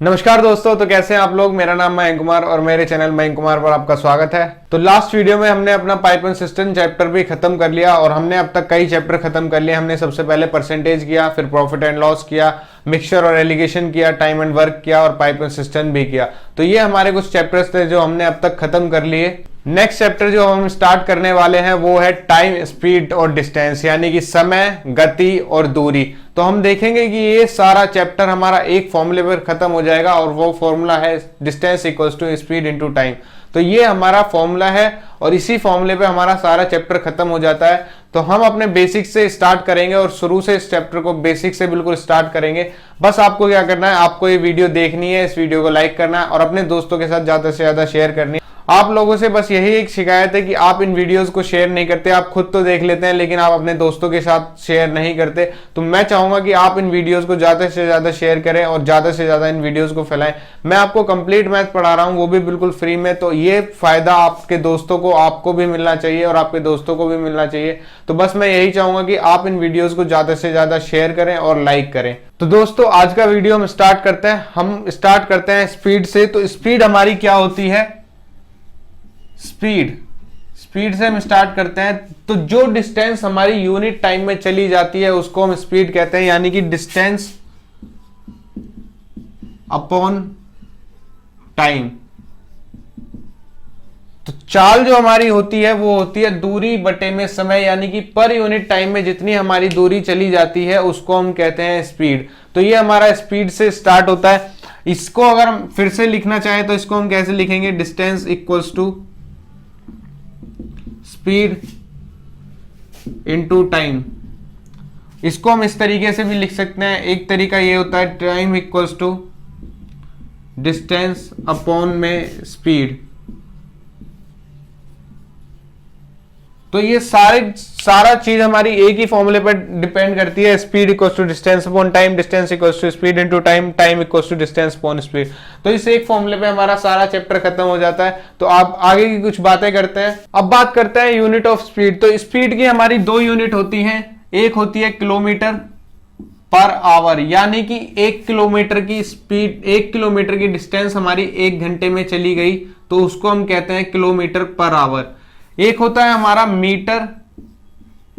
नमस्कार दोस्तों, तो कैसे हैं आप लोग। मेरा नाम मयंक कुमार और मेरे चैनल मयंक कुमार पर आपका स्वागत है। तो लास्ट वीडियो में हमने अपना पाइप एंड सिस्टम चैप्टर भी खत्म कर लिया और हमने अब तक कई चैप्टर खत्म कर लिए। हमने सबसे पहले परसेंटेज किया, फिर प्रॉफिट एंड लॉस किया, मिक्सचर और एलिगेशन किया, टाइम एंड वर्क किया और पाइप एंड सिस्टम भी किया। तो ये हमारे कुछ चैप्टर्स थे जो हमने अब तक खत्म कर लिए। नेक्स्ट चैप्टर जो हम स्टार्ट करने वाले हैं वो है टाइम, स्पीड और डिस्टेंस, यानी कि समय, गति और दूरी। तो हम देखेंगे कि ये सारा चैप्टर हमारा एक फॉर्मूले पर खत्म हो जाएगा और वो फॉर्मूला है distance equals to speed into time. तो ये हमारा फॉर्मूला है और इसी फॉर्मूले पे हमारा सारा चैप्टर खत्म हो जाता है। तो हम अपने बेसिक से स्टार्ट करेंगे और शुरू से इस चैप्टर को बेसिक से बिल्कुल स्टार्ट करेंगे। बस आपको क्या करना है, आपको ये वीडियो देखनी है, इस वीडियो को लाइक करना है और अपने दोस्तों के साथ ज्यादा से ज्यादा शेयर करनी है। आप लोगों से बस यही एक शिकायत है कि आप इन वीडियोस को शेयर नहीं करते। आप खुद तो देख लेते हैं लेकिन आप अपने दोस्तों के साथ शेयर नहीं करते। तो मैं चाहूंगा कि आप इन वीडियोस को ज्यादा से ज्यादा शेयर करें और ज्यादा से ज्यादा इन वीडियोस को फैलाएं। मैं आपको कंप्लीट मैथ पढ़ा रहा हूं, वो भी बिल्कुल फ्री में। तो ये फायदा आपके दोस्तों को, आपको भी मिलना चाहिए और आपके दोस्तों को भी मिलना चाहिए। तो बस मैं यही चाहूंगा कि आप इन वीडियोस को ज्यादा से ज्यादा शेयर करें और लाइक करें। तो दोस्तों, आज का वीडियो हम स्टार्ट करते हैं। हम स्टार्ट करते हैं स्पीड से। तो स्पीड हमारी क्या होती है? स्पीड से हम स्टार्ट करते हैं। तो जो डिस्टेंस हमारी यूनिट टाइम में चली जाती है उसको हम स्पीड कहते हैं, यानी कि डिस्टेंस अपॉन टाइम। तो चाल जो हमारी होती है वो होती है दूरी बटे में समय, यानी कि पर यूनिट टाइम में जितनी हमारी दूरी चली जाती है उसको हम कहते हैं स्पीड। तो ये हमारा स्पीड से स्टार्ट होता है। इसको अगर हम फिर से लिखना चाहें तो इसको हम कैसे लिखेंगे? Distance equals to speed into time. इसको हम इस तरीके से भी लिख सकते हैं। एक तरीका ये होता है time equals to distance upon में स्पीड। तो ये सारा चीज हमारी एक ही फॉर्मूले पर डिपेंड करती है। Speed equals to distance upon time, distance equals to speed into time, time equals to distance upon speed. तो इस एक फॉर्मूले पे हमारा सारा चैप्टर खत्म हो जाता है। तो आप आगे की कुछ बातें करते हैं। अब बात करते हैं यूनिट ऑफ स्पीड। तो स्पीड की हमारी दो यूनिट होती हैं। एक होती है किलोमीटर पर आवर, यानी कि 1 किलोमीटर की स्पीड, 1 किलोमीटर की डिस्टेंस हमारी 1 घंटे में चली गई तो उसको हम कहते हैं किलोमीटर पर आवर। एक होता है हमारा मीटर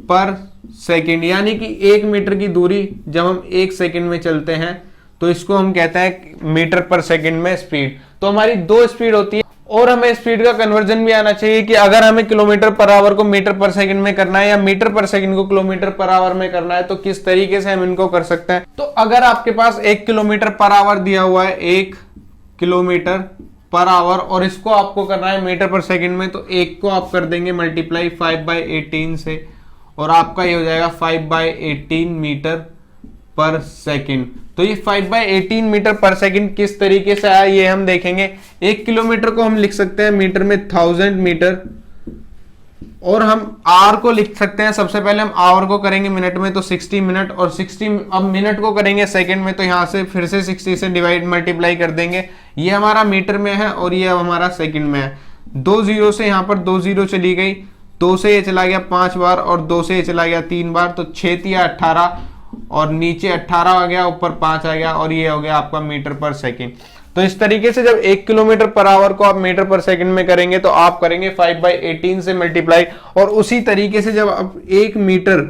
पर सेकंड, यानी कि 1 मीटर की दूरी जब हम 1 सेकंड में चलते हैं तो इसको हम कहते हैं मीटर पर सेकंड में स्पीड। तो हमारी दो स्पीड होती है और हमें स्पीड का कन्वर्जन भी आना चाहिए कि अगर हमें किलोमीटर पर आवर को मीटर पर सेकंड में करना है या मीटर पर सेकंड को किलोमीटर पर आवर में करना है तो किस तरीके से हम इनको कर सकते हैं। तो अगर आपके पास 1 किलोमीटर पर आवर दिया हुआ है, 1 किलोमीटर पर आवर, और इसको आपको करना है मीटर पर सेकंड में, तो एक को आप कर देंगे मल्टीप्लाई 5/18 से और आपका ये हो जाएगा 5/18 मीटर पर सेकंड। तो ये 5/18 मीटर पर सेकंड किस तरीके से आया ये हम देखेंगे। 1 किलोमीटर को हम लिख सकते हैं मीटर में 1000 मीटर और हम आवर को लिख सकते हैं। सबसे पहले हम आवर को करेंगे मिनट में तो 60 मिनट, और 60 अब मिनट को करेंगे सेकंड में तो यहां से फिर से 60 से डिवाइड मल्टीप्लाई कर देंगे। ये हमारा मीटर में है और ये हमारा सेकंड में है। 2 जीरो से यहां पर 2 जीरो चली गई, 2 से ये चला गया 5 बार और 2 से ये चला गया 3 बार, तो 6 तिया 18 और नीचे 18 आ गया, ऊपर 5 आ गया और ये हो गया आपका मीटर पर सेकंड। तो इस तरीके से जब 1 किलोमीटर पर आवर को आप मीटर पर सेकंड में करेंगे तो आप करेंगे 5/18 से मल्टीप्लाई, और उसी तरीके से जब आप 1 मीटर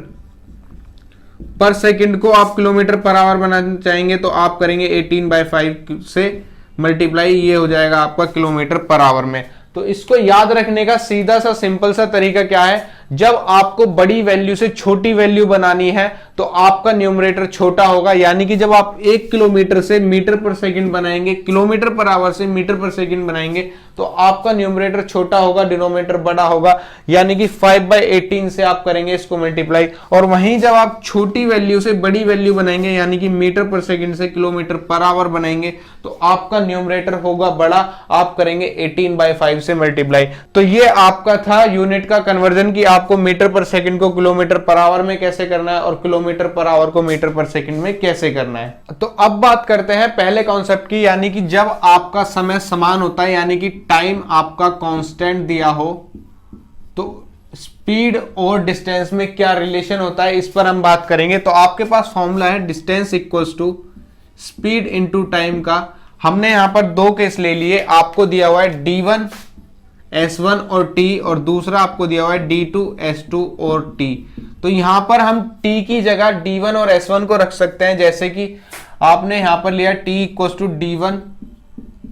पर सेकंड को आप किलोमीटर पर आवर बनाना चाहेंगे तो आप करेंगे 18/5 से मल्टीप्लाई, ये हो जाएगा आपका किलोमीटर पर आवर में। तो इसको याद रखने का सीधा सा सिंपल सा तरीका क्या है, जब आपको बड़ी वैल्यू से छोटी वैल्यू बनानी है तो आपका न्यूमरेटर छोटा होगा, यानी कि जब आप 1 किलोमीटर से मीटर पर सेकंड बनाएंगे, किलोमीटर पर आवर से मीटर पर सेकंड बनाएंगे तो आपका न्यूमरेटर छोटा होगा, डिनोमिनेटर बड़ा होगा, यानी कि 5/18 से आप करेंगे इसको मल्टीप्लाई। और वहीं जब आप छोटी वैल्यू से बड़ी वैल्यू बनाएंगे, यानी कि मीटर पर सेकंड से किलोमीटर पर आवर बनाएंगे तो आपका न्यूमरेटर होगा बड़ा, आप करेंगे 18/5 से मल्टीप्लाई। तो ये आपका था यूनिट का कन्वर्जन कि आपको मीटर पर सेकंड को किलोमीटर पर आवर में कैसे करना है और किलोमीटर पर आवर को मीटर पर सेकंड में कैसे करना है। तो अब बात करते हैं पहले कॉन्सेप्ट की, यानी कि जब आपका समय समान होता है, यानी कि टाइम आपका कांस्टेंट दिया हो तो स्पीड और डिस्टेंस में क्या रिलेशन होता है इस पर हम बात करेंगे। तो आपके पास फॉर्मूला है distance equals to speed into time का। हमने यहां पर दो केस ले लिए, आपको दिया हुआ है D1 S1 और T, और दूसरा आपको दिया हुआ है D2 S2 और T। तो यहां पर हम T की जगह D1 और S1 को रख सकते हैं, जैसे कि आपने यहां पर लिया T equals to D1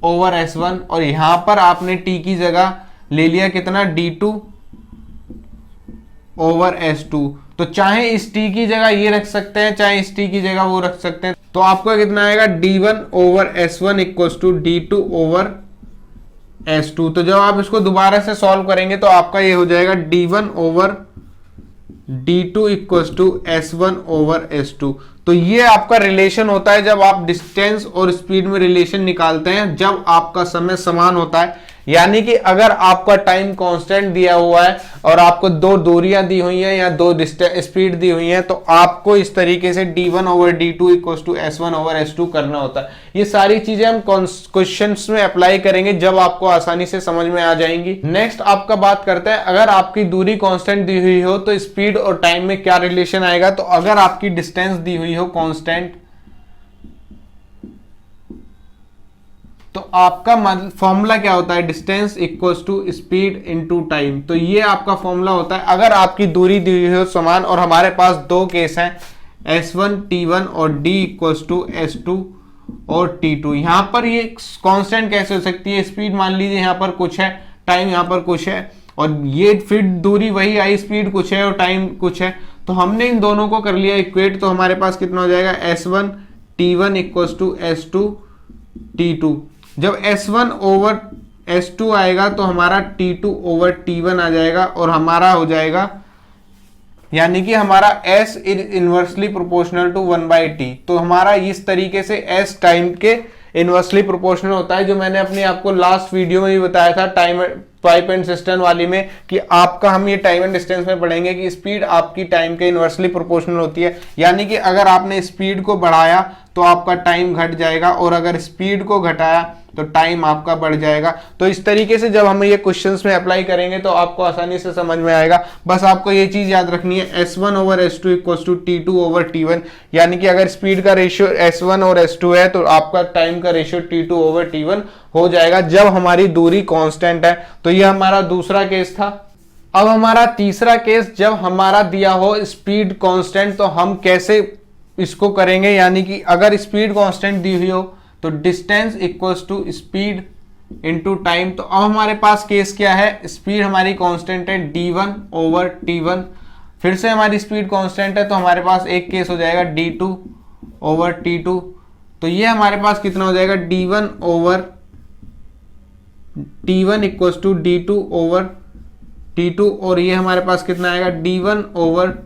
over S1, और यहां पर आपने T की जगह ले लिया कितना, D2 ओवर S2। तो चाहे इस T की जगह ये रख सकते हैं, चाहे इस T की जगह वो रख सकते हैं। तो आपका कितना आएगा, D1 over S1 equals to D2 over S2। तो जब आप इसको दोबारा से सॉल्व करेंगे तो आपका ये हो जाएगा D1 over D2 equals to S1 over S2। तो ये आपका रिलेशन होता है जब आप डिस्टेंस और स्पीड में रिलेशन निकालते हैं, जब आपका समय समान होता है। यानी कि अगर आपका टाइम कांस्टेंट दिया हुआ है और आपको दो दूरियां दी हुई हैं या दो स्पीड दी हुई हैं, तो आपको इस तरीके से D1 over D2 equals to S1 over S2 करना होता है। ये सारी चीजें हम क्वेश्चंस में अप्लाई करेंगे, जब आपको आसानी से समझ में आ जाएंगी। नेक्स्ट आपका बात करते हैं, अगर आपकी दूरी कांस्टेंट दी हुई हो तो स्पीड और टाइम में क्या रिलेशन आएगा। तो अगर आपकी डिस्टेंस दी हुई हो कांस्टेंट, तो आपका फॉर्मूला क्या होता है, distance equals to speed into time. तो ये आपका फॉर्मूला होता है अगर आपकी दूरी दी हुई हो समान, और हमारे पास दो केस हैं S1 T1 और D इक्वल्स टू S2 और T2। यहां पर ये कांस्टेंट कैसे हो सकती है, स्पीड मान लीजिए यहां पर कुछ है, टाइम यहां पर कुछ है, और ये फिर दूरी वही आई, स्पीड कुछ है और टाइम कुछ है। तो हमने इन दोनों को कर लिया इक्वेट। तो हमारे पास कितना हो जाएगा, S1 T1 equals to S2 T2। जब S1 ओवर S2 आएगा तो हमारा T2 ओवर T1 आ जाएगा, और हमारा हो जाएगा, यानी कि हमारा S inversely proportional to 1/T। तो हमारा इस तरीके से S टाइम के इनवर्सली प्रोपोर्शनल होता है, जो मैंने अपने आपको लास्ट वीडियो में भी बताया था टाइम पाइप एंड सिस्टम वाली में, कि आपका हम ये टाइम एंड डिस्टेंस में पढ़ेंगे कि स्पीड आपकी टाइम के इनवर्सली प्रोपोर्शनल होती है। यानी कि अगर आपने स्पीड को बढ़ाया तो आपका टाइम घट जाएगा, और अगर स्पीड को घटाया तो टाइम आपका बढ़ जाएगा। तो इस तरीके से जब हम ये क्वेश्चंस में अप्लाई करेंगे तो आपको आसानी से समझ में आएगा। बस आपको ये चीज याद रखनी है, S1 over S2 equals to T2 over T1। यानी कि अगर स्पीड का रेशियो S1 और S2 है तो आपका टाइम का रेशियो T2 ओवर T1 हो जाएगा, जब हमारी दूरी कांस्टेंट है। तो ये हमारा दूसरा केस था। अब हमारा तीसरा केस, जब हमारा दिया हो स्पीड कांस्टेंट, तो हम कैसे इसको करेंगे। यानी कि अगर स्पीड कांस्टेंट दी हुई हो तो distance equals to speed into time. तो अब हमारे पास केस क्या है, स्पीड हमारी कांस्टेंट है D1 ओवर T1, फिर से हमारी स्पीड कांस्टेंट है, तो हमारे पास एक केस हो जाएगा D2 ओवर T2। तो ये हमारे पास कितना हो जाएगा, D1 over T1 equals to D2 over T2, और ये हमारे पास कितना आएगा, D1 over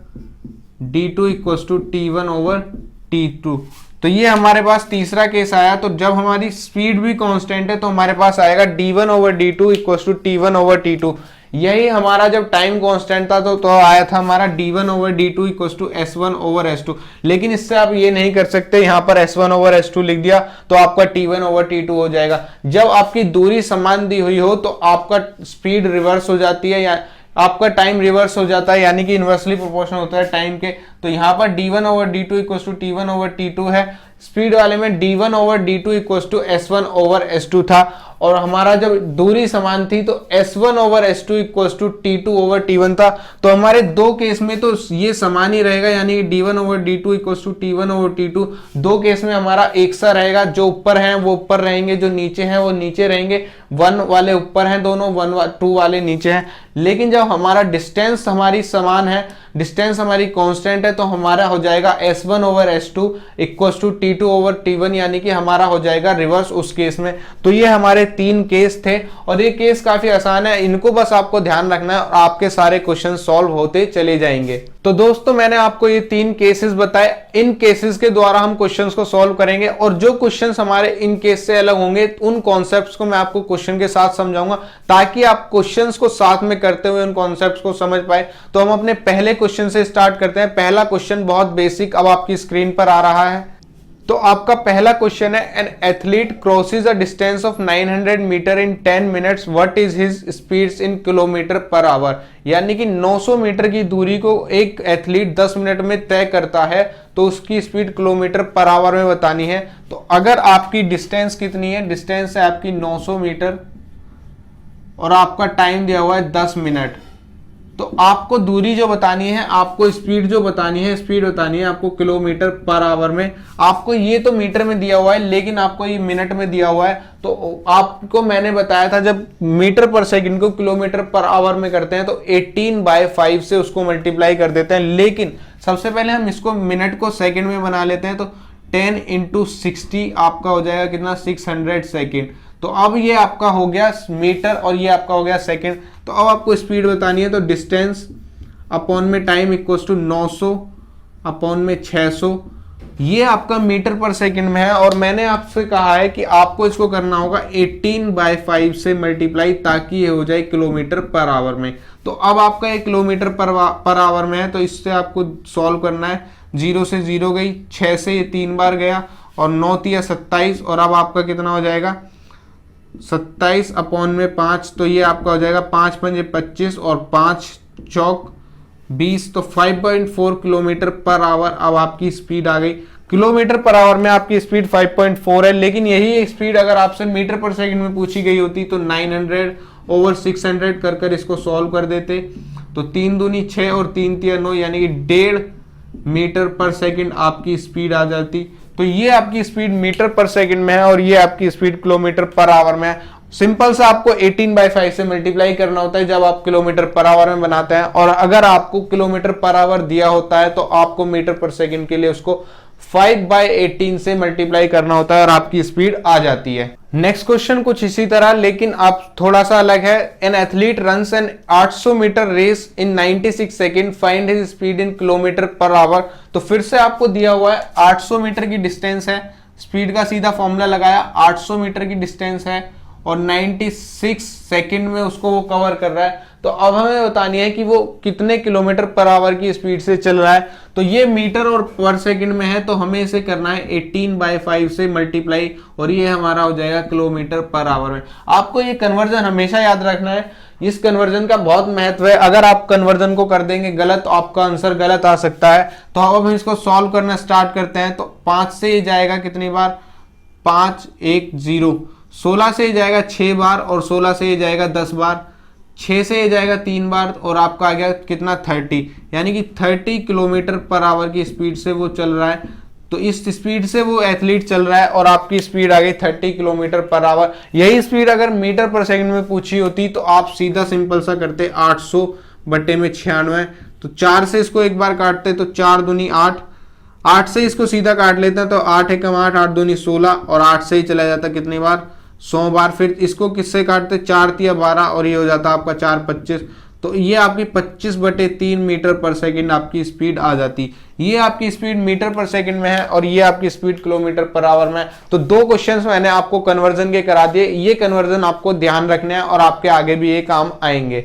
D2 equals to T1 over T2। तो ये हमारे पास तीसरा केस आया। तो जब हमारी स्पीड भी कांस्टेंट है तो हमारे पास आएगा D1 over D2 equals to T1 over T2। यही हमारा जब टाइम कांस्टेंट था तो आया था हमारा D1 over D2 equals to S1 over S2। लेकिन इससे आप ये नहीं कर सकते, यहाँ पर S1 ओवर S2 लिख दिया तो आपका T1 ओवर T2 हो जाएगा। जब आपकी दूरी समान दी हुई हो तो आपका स्पीड रिवर्स हो जाती है, या आपका टाइम रिवर्स हो जाता है, यानी कि इनवर्सली प्रोपोर्शनल होता है टाइम के। तो यहाँ पर D1 over D2 equals to T1 over T2 है। स्पीड वाले में D1 over D2 equals to S1 over S2 था, और हमारा जब दूरी समान थी तो S1 over S2 equals to T2 over T1 था। तो हमारे दो केस में तो ये समान ही रहेगा, यानी कि D1 over D2 equals to T1 over T2। दो केस में हमारा एक सा रहेगा, जो ऊपर हैं वो ऊपर रहेंगे, जो नीचे हैं वो नीचे रहेंगे। 1 वाले ऊपर हैं दोनों, 2 वाले नीचे हैं। लेकिन जब हमारा डिस्टेंस हमारी समान है, डिस्टेंस हमारी कांस्टेंट है, तो हमारा हो जाएगा S1 over S2 equals to T2 over T1, यानी कि हमारा हो जाएगा रिवर्स उस केस में। तो ये हमारे 3 केस थे, और ये केस काफी आसान है, इनको बस आपको ध्यान रखना है और आपके सारे क्वेश्चन सॉल्व होते चले जाएंगे। तो दोस्तों मैंने आपको ये 3 केसेस बताए, इन केसेस के द्वारा हम क्वेश्चंस को सॉल्व करेंगे, और जो क्वेश्चंस हमारे इन केस से अलग होंगे उन कॉन्सेप्ट्स को मैं आपको क्वेश्चन के साथ समझाऊंगा, ताकि आप क्वेश्चंस को साथ में करते हुए उन कॉन्सेप्ट्स को समझ पाए। तो हम अपने पहले क्वेश्चन से स्टार्ट करते हैं। पहला क्वेश्चन बहुत बेसिक अब आपकी स्क्रीन पर आ रहा है। तो आपका पहला क्वेश्चन है, an athlete crosses a distance of 900 metre in 10 minutes, what is his speeds in kilometre per hour. यानी कि 900 मीटर की दूरी को एक एथलीट 10 मिनट में तय करता है, तो उसकी स्पीड किलोमीटर पर आवर में बतानी है। तो अगर आपकी डिस्टेंस कितनी है, डिस्टेंस है आपकी 900 मीटर और आपका टाइम दिया हुआ है 10 मिनट, तो आपको दूरी जो बतानी है, आपको स्पीड जो बतानी है, स्पीड बतानी है आपको किलोमीटर पर आवर में। आपको ये तो मीटर में दिया हुआ है, लेकिन आपको ये मिनट में दिया हुआ है। तो आपको मैंने बताया था जब मीटर पर सेकंड को किलोमीटर पर आवर में करते हैं तो 18/5 से उसको मल्टीप्लाई कर देते हैं। लेकिन सबसे पहले हम इसको मिनट को सेकंड में बना लेते हैं, तो 10 × 60 आपका हो जाएगा कितना, 600 सेकेंड। तो अब ये आपका हो गया मीटर और ये आपका हो गया सेकंड। तो अब आपको स्पीड बतानी है, तो डिस्टेंस अपॉन में टाइम इक्वल्स टू 900 अपॉन में 600, ये आपका मीटर पर सेकंड में है। और मैंने आपसे कहा है कि आपको इसको करना होगा 18/5 से मल्टीप्लाई, ताकि ये हो जाए किलोमीटर पर आवर में। तो अब आपका ये किलोमीटर पर आवर में है, तो इससे आपको सॉल्व करना है। 0 से 0 गई, 6 से ये 3 बार गया और 9 × 27, और अब आपका कितना हो जाएगा 27 अपॉन में 5, तो ये आपका हो जाएगा 5 × 5 = 25 और 5 चौक 20, तो 5.4 किलोमीटर पर आवर अब आपकी स्पीड आ गई। किलोमीटर पर आवर में आपकी स्पीड 5.4 है, लेकिन यही स्पीड अगर आपसे मीटर पर सेकंड में पूछी गई होती तो 900/600 कर इसको सॉल्व कर देते। तो 3 दूनी 6 और 3 तिया 9, यानी कि 1.5 मीटर पर सेकंड आपकी स्पीड आ जाती। तो ये आपकी स्पीड मीटर पर सेकंड में है और ये आपकी स्पीड किलोमीटर पर आवर में है। सिंपल सा आपको 18/5 से मल्टीप्लाई करना होता है जब आप किलोमीटर पर आवर में बनाते हैं, और अगर आपको किलोमीटर पर आवर दिया होता है तो आपको मीटर पर सेकंड के लिए उसको 5/18 से मल्टीप्लाई करना होता है और आपकी स्पीड आ जाती है। नेक्स्ट क्वेश्चन कुछ इसी तरह, लेकिन आप थोड़ा सा अलग है। An athlete runs an 800 metre race in 96 second, find his speed in kilometre per hour. तो फिर से आपको दिया हुआ है 800 मीटर की डिस्टेंस है, स्पीड का सीधा फॉर्मूला लगाया, 800 मीटर की डिस्टेंस है और 96 सेकंड में उसको वो कवर कर रहा है। तो अब हमें बतानी है कि वो कितने किलोमीटर पर आवर की स्पीड से चल रहा है। तो ये मीटर और पर सेकंड में है, तो हमें इसे करना है 18/5 से मल्टीप्लाई, और ये हमारा हो जाएगा किलोमीटर पर आवर में। आपको ये कन्वर्जन हमेशा याद रखना है, इस कन्वर्जन का बहुत महत्व है। अगर आप कन्वर्जन को कर देंगे गलत तो आपका आंसर गलत आ सकता है। तो अब हम इसको सॉल्व करना स्टार्ट करते हैं। तो 5 से ये जाएगा कितनी बार, 5 1 0, 16 से ये जाएगा 6 बार और 16 से ये जाएगा 10 बार, 6 से ये जाएगा 3 बार और आपका आ गया कितना 30, यानी कि 30 किलोमीटर पर आवर की स्पीड से वो चल रहा है। तो इस स्पीड से वो एथलीट चल रहा है और आपकी स्पीड आ गई 30 किलोमीटर पर आवर। यही स्पीड अगर मीटर पर सेकंड में पूछी होती तो आप सीधा सिंपल सा करते 800/96, तो 4 से इसको एक बार काटते तो 4 दूनी 8, 8 से इसको सीधा काट लेते हैं तो 8 × 8 8 दूनी 16 और 8 से ही चला जाता कितनी बार 100 बार। फिर इसको किससे काटते 4 × 12 और ये हो जाता आपका 4 × 25, तो ये आपकी 25/3 मीटर पर सेकंड आपकी स्पीड आ जाती। ये आपकी स्पीड मीटर पर सेकंड में है और ये आपकी स्पीड किलोमीटर पर आवर में है। तो 2 क्वेश्चंस मैंने आपको कन्वर्जन के करा दिए, ये कन्वर्जन आपको ध्यान रखना है और आपके आगे भी ये काम आएंगे।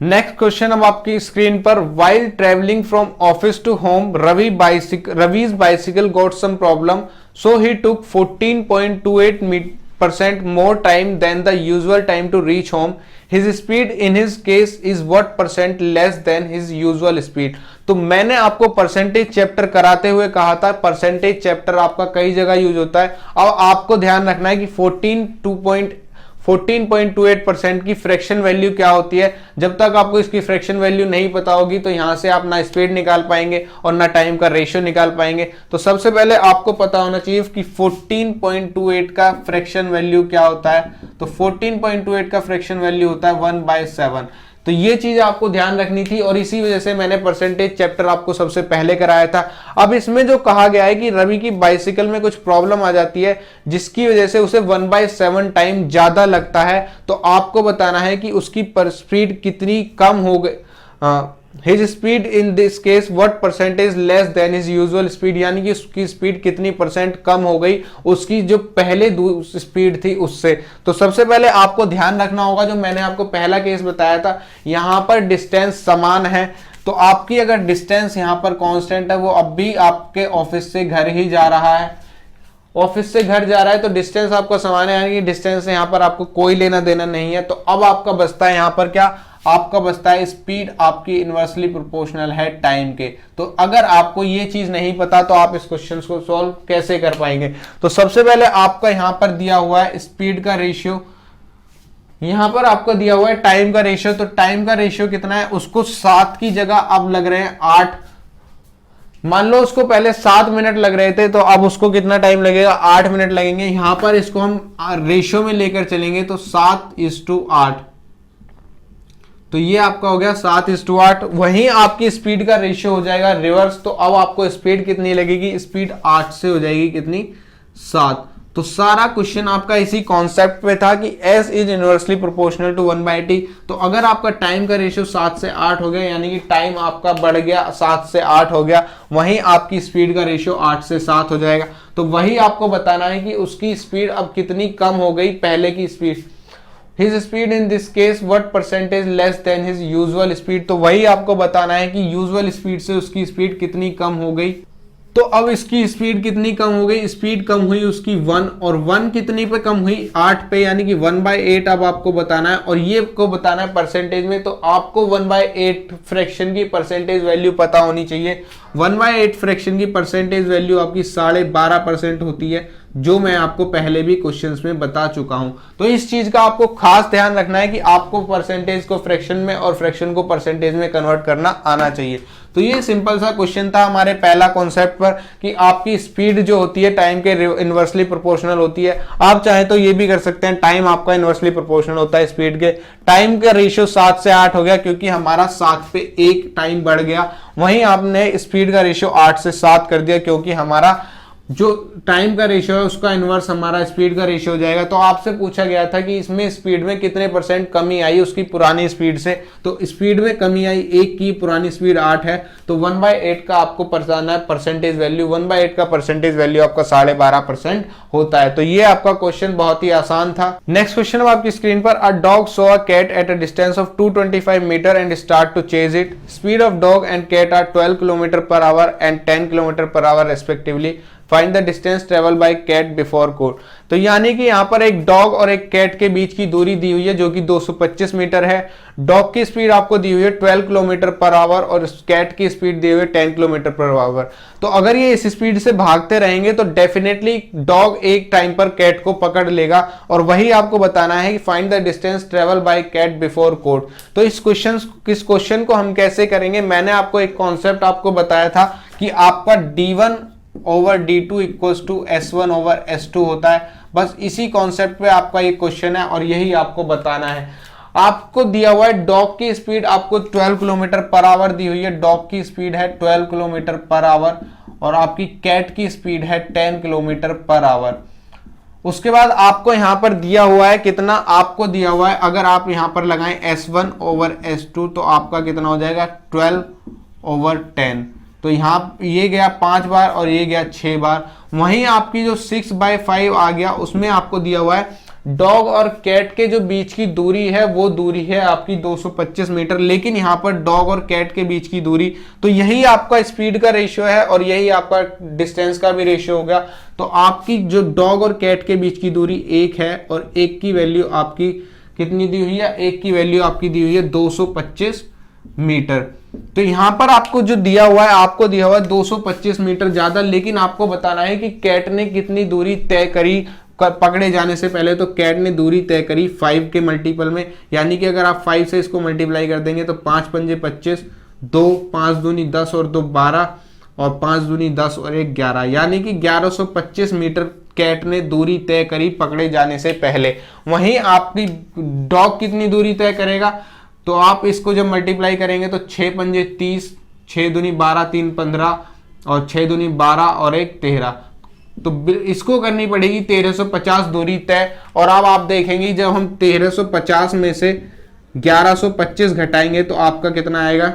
नेक्स्ट क्वेश्चन अब आपकी स्क्रीन पर, while travelling from office to home Ravi's bicycle got some problem, so he took 14.28% more time than the usual time to reach home. His speed in his case is what % less than his usual speed. तो मैंने आपको percentage chapter कराते हुए कहा था, percentage chapter आपका कई जगह यूज होता है। अब आपको ध्यान रखना है कि 14.28% की फ्रैक्शन वैल्यू क्या होती है। जब तक आपको इसकी फ्रैक्शन वैल्यू नहीं पता होगी तो यहां से आप ना स्पीड निकाल पाएंगे और ना टाइम का रेशियो निकाल पाएंगे। तो सबसे पहले आपको पता होना चाहिए कि 14.28 का फ्रैक्शन वैल्यू क्या होता है। तो 14.28 का फ्रैक्शन वैल्यू होता है 1/7। तो ये चीज आपको ध्यान रखनी थी और इसी वजह से मैंने परसेंटेज चैप्टर आपको सबसे पहले कराया था। अब इसमें जो कहा गया है कि रवि की बाइसिकल में कुछ प्रॉब्लम आ जाती है जिसकी वजह से उसे 1/7 टाइम ज्यादा लगता है, तो आपको बताना है कि उसकी स्पीड कितनी कम हो गई। His speed in this case what percentage less than his usual speed, यानी कि उसकी स्पीड कितनी % कम हो गई उसकी जो पहले स्पीड थी उससे। तो सबसे पहले आपको ध्यान रखना होगा, जो मैंने आपको पहला केस बताया था, यहां पर डिस्टेंस समान है। तो आपकी अगर डिस्टेंस यहां पर कांस्टेंट है, वो अब भी आपके ऑफिस से घर ही जा रहा है, ऑफिस से घर जा रहा है तो डिस्टेंस आपको समान है, यानी कि डिस्टेंस से यहाँ पर आपको कोई लेना देना नहीं है। तो अब आपका बचता है यहाँ पर क्या, आपका बचता है स्पीड आपकी इनवर्सली प्रोपोर्शनल है टाइम के। तो अगर आपको ये चीज नहीं पता तो आप इस क्वेश्चन को सॉल्व कैसे कर पाएंगे। तो सबसे पहले आपका यहाँ पर दिया हुआ है स्पीड का रेशियो, यहां पर आपको दिया हुआ है टाइम का रेशियो। तो टाइम का रेशियो कितना है, उसको 7 की जगह अब लग रहे हैं 8। मान लो उसको पहले 7 मिनट लग रहे थे, तो अब उसको कितना टाइम लगेगा, 8 मिनट लगेंगे। यहां पर इसको हम रेशियो में लेकर चलेंगे तो 7:8, तो ये आपका हो गया 7:8। वहीं आपकी स्पीड का रेशियो हो जाएगा रिवर्स। तो अब आपको स्पीड कितनी लगेगी, स्पीड 8 से हो जाएगी कितनी, 7। तो सारा क्वेश्चन आपका इसी कॉन्सेप्ट पे था कि s is inversely proportional to 1/t। तो अगर आपका टाइम का रेशियो 7 से 8 हो गया, यानी कि टाइम आपका बढ़ गया 7 से 8 हो गया, वहीं आपकी स्पीड का रेशियो 8 से 7 हो जाएगा। तो वही आपको बताना है कि उसकी स्पीड अब कितनी कम हो गई पहले की speed. His speed in this case what percentage less than his usual speed। तो वही आपको बताना है कि यूजुअल स्पीड से उसकी स्पीड कितनी कम हो गई। तो अब इसकी स्पीड कितनी कम हो गई, स्पीड कम हुई उसकी 1, और 1 कितनी पे कम हुई, 8 पे, यानी कि 1/8 अब आपको बताना है। और ये को बताना है परसेंटेज में। तो आपको 1/8 फ्रैक्शन की परसेंटेज वैल्यू पता होनी चाहिए। 1/8 फ्रैक्शन की परसेंटेज वैल्यू आपकी 12.5% होती है, जो मैं आपको पहले भी क्वेश्चंस में बता चुका हूं। तो इस चीज का आपको खास ध्यान रखना है कि आपको परसेंटेज को फ्रैक्शन में और फ्रैक्शन को परसेंटेज में कन्वर्ट करना आना चाहिए। तो ये सिंपल सा क्वेश्चन था हमारे पहला कॉन्सेप्ट पर कि आपकी स्पीड जो होती है टाइम के इनवर्सली प्रोपोर्शनल होती है। आप चाहे तो ये भी कर सकते हैं, टाइम आपका इनवर्सली प्रोपोर्शनल होता है स्पीड के। टाइम का रेशियो 7 से 8 हो गया क्योंकि हमारा 7 पे 1 टाइम बढ़ गया। वहीं आपने स्पीड का रेशियो 8 से 7 कर दिया क्योंकि हमारा जो टाइम का रेशियो है उसका इनवर्स हमारा स्पीड का रेशियो हो जाएगा। तो आपसे पूछा गया था कि इसमें स्पीड में कितने % कमी आई उसकी पुरानी स्पीड से। तो स्पीड में कमी आई 1 की, पुरानी स्पीड 8 है। तो 1/8 का आपको बताना है परसेंटेज वैल्यू। 1/8 का परसेंटेज वैल्यू आपका 12.5% होता है। तो ये आपका क्वेश्चन बहुत ही आसान था। नेक्स्ट क्वेश्चन आपकी स्क्रीन पर, a dog saw a cat at a distance of 225 metre and start to chase it. Speed of dog and cat are 12 km/h and 10 km/h respectively. Find the distance travel by cat before caught. तो यानी कि यहाँ पर एक dog और एक cat के बीच की दूरी दी हुई है जो कि 225 मीटर है। डॉग की स्पीड आपको दी हुई है 12 km/h और कैट की स्पीड दी हुई है 10 km/h। तो अगर ये इस स्पीड से भागते रहेंगे तो डेफिनेटली डॉग एक टाइम पर कैट को पकड़ लेगा। और वही आपको बताना है कि find the distance travel by cat before caught. तो इस क्वेश्चन को हम कैसे करेंगे, मैंने आपको एक कॉन्सेप्ट आपको बताया था कि आपका d1/d2 इक्वल्स टू s1/s2 होता है। बस इसी कॉन्सेप्ट पे आपका ये क्वेश्चन है और यही आपको बताना है। आपको दिया हुआ है डॉग की स्पीड आपको 12 km/h दी हुई है, डॉग की स्पीड है 12 km/h और आपकी कैट की स्पीड है 10 km/h। उसके बाद आपको यहां पर दिया हुआ है कितना, आपको दिया हुआ है अगर आप यहां पर लगाएं s1/s2 तो आपका कितना हो जाएगा 12/10। तो यहाँ ये गया 5 बार और ये गया 6 बार। वहीं आपकी जो 6/5 आ गया उसमें आपको दिया हुआ है डॉग और कैट के जो बीच की दूरी है वो दूरी है आपकी 225 मीटर। लेकिन यहाँ पर डॉग और कैट के बीच की दूरी, तो यही आपका स्पीड का रेशियो है और यही आपका डिस्टेंस का भी रेशियो होगा। तो आपकी जो डॉग और कैट के बीच की दूरी 1 है और 1 की वैल्यू आपकी कितनी दी हुई है, 1 की वैल्यू आपकी दी हुई है 225 मीटर। तो यहां पर आपको जो दिया हुआ है, आपको दिया हुआ है 225 मीटर ज्यादा, लेकिन आपको बताना है कि कैट ने कितनी दूरी तय करी पकड़े जाने से पहले। तो कैट ने दूरी तय करी 5 के मल्टीपल में, यानी कि अगर आप 5 से इसको मल्टीप्लाई कर देंगे तो 5 पंजे 25, 2 5 दूनी 10 और 2 12 और 5 दूनी 10 और 1 11, यानी कि 1125 मीटर कैट ने दूरी तय करी पकड़े जाने से पहले। वहीं आपकी डॉग कितनी दूरी तय करेगा, तो आप इसको जब मल्टीप्लाई करेंगे तो 6 पंजे 30, 6 दूनी 12, 3 15 और 6 दूनी 12 और 1 13। तो इसको करनी पड़ेगी 1350 दूरी तय। और अब आप देखेंगे जब हम 1350 में से 1125 घटाएंगे तो आपका कितना आएगा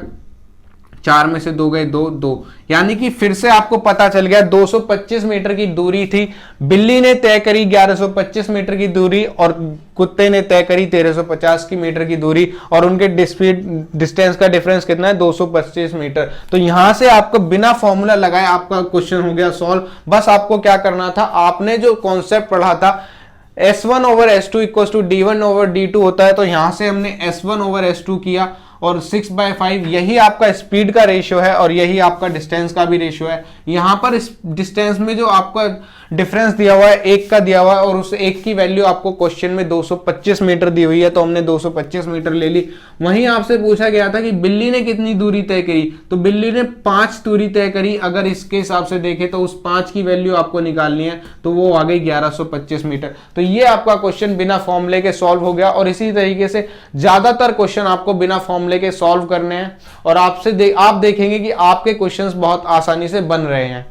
4 में से 2 गए 2 2, यानी कि फिर से आपको पता चल गया 225 मीटर की दूरी थी, बिल्ली ने तय करी 1125 मीटर की दूरी और कुत्ते ने तय करी 1350 की मीटर की दूरी, और उनके डिस्टेंस का डिफरेंस कितना है 225 मीटर। तो यहां से आपको बिना फॉर्मूला लगाए आपका क्वेश्चन हो गया सॉल्व। बस आपको क्या करना था, आपने जो कॉन्सेप्ट पढ़ा था S1 over S2 equal to D1 over D2 होता है, तो यहां से हमने S1 ओवर S2 किया और 6/5 यही आपका स्पीड का रेशियो है और यही आपका डिस्टेंस का भी रेशियो है। यहां पर इस डिस्टेंस में जो आपका डिफरेंस दिया हुआ है 1 का दिया हुआ है और उस 1 की वैल्यू आपको क्वेश्चन में 225 मीटर दी हुई है, तो हमने 225 मीटर ले ली। वहीं आपसे पूछा गया था कि बिल्ली ने कितनी दूरी तय करी, तो बिल्ली ने 5 दूरी तय करी। अगर इसके हिसाब से देखें तो उस 5 की वैल्यू आपको निकालनी है, तो वो आ गई 1125 मीटर। तो ये आपका क्वेश्चन बिना फॉर्मूले के सॉल्व हो गया। और इसी तरीके से ज्यादातर क्वेश्चन आपको बिना फॉर्मूले के सॉल्व करने हैं और आप देखेंगे कि आपके क्वेश्चंस बहुत आसानी से बन रहे हैं।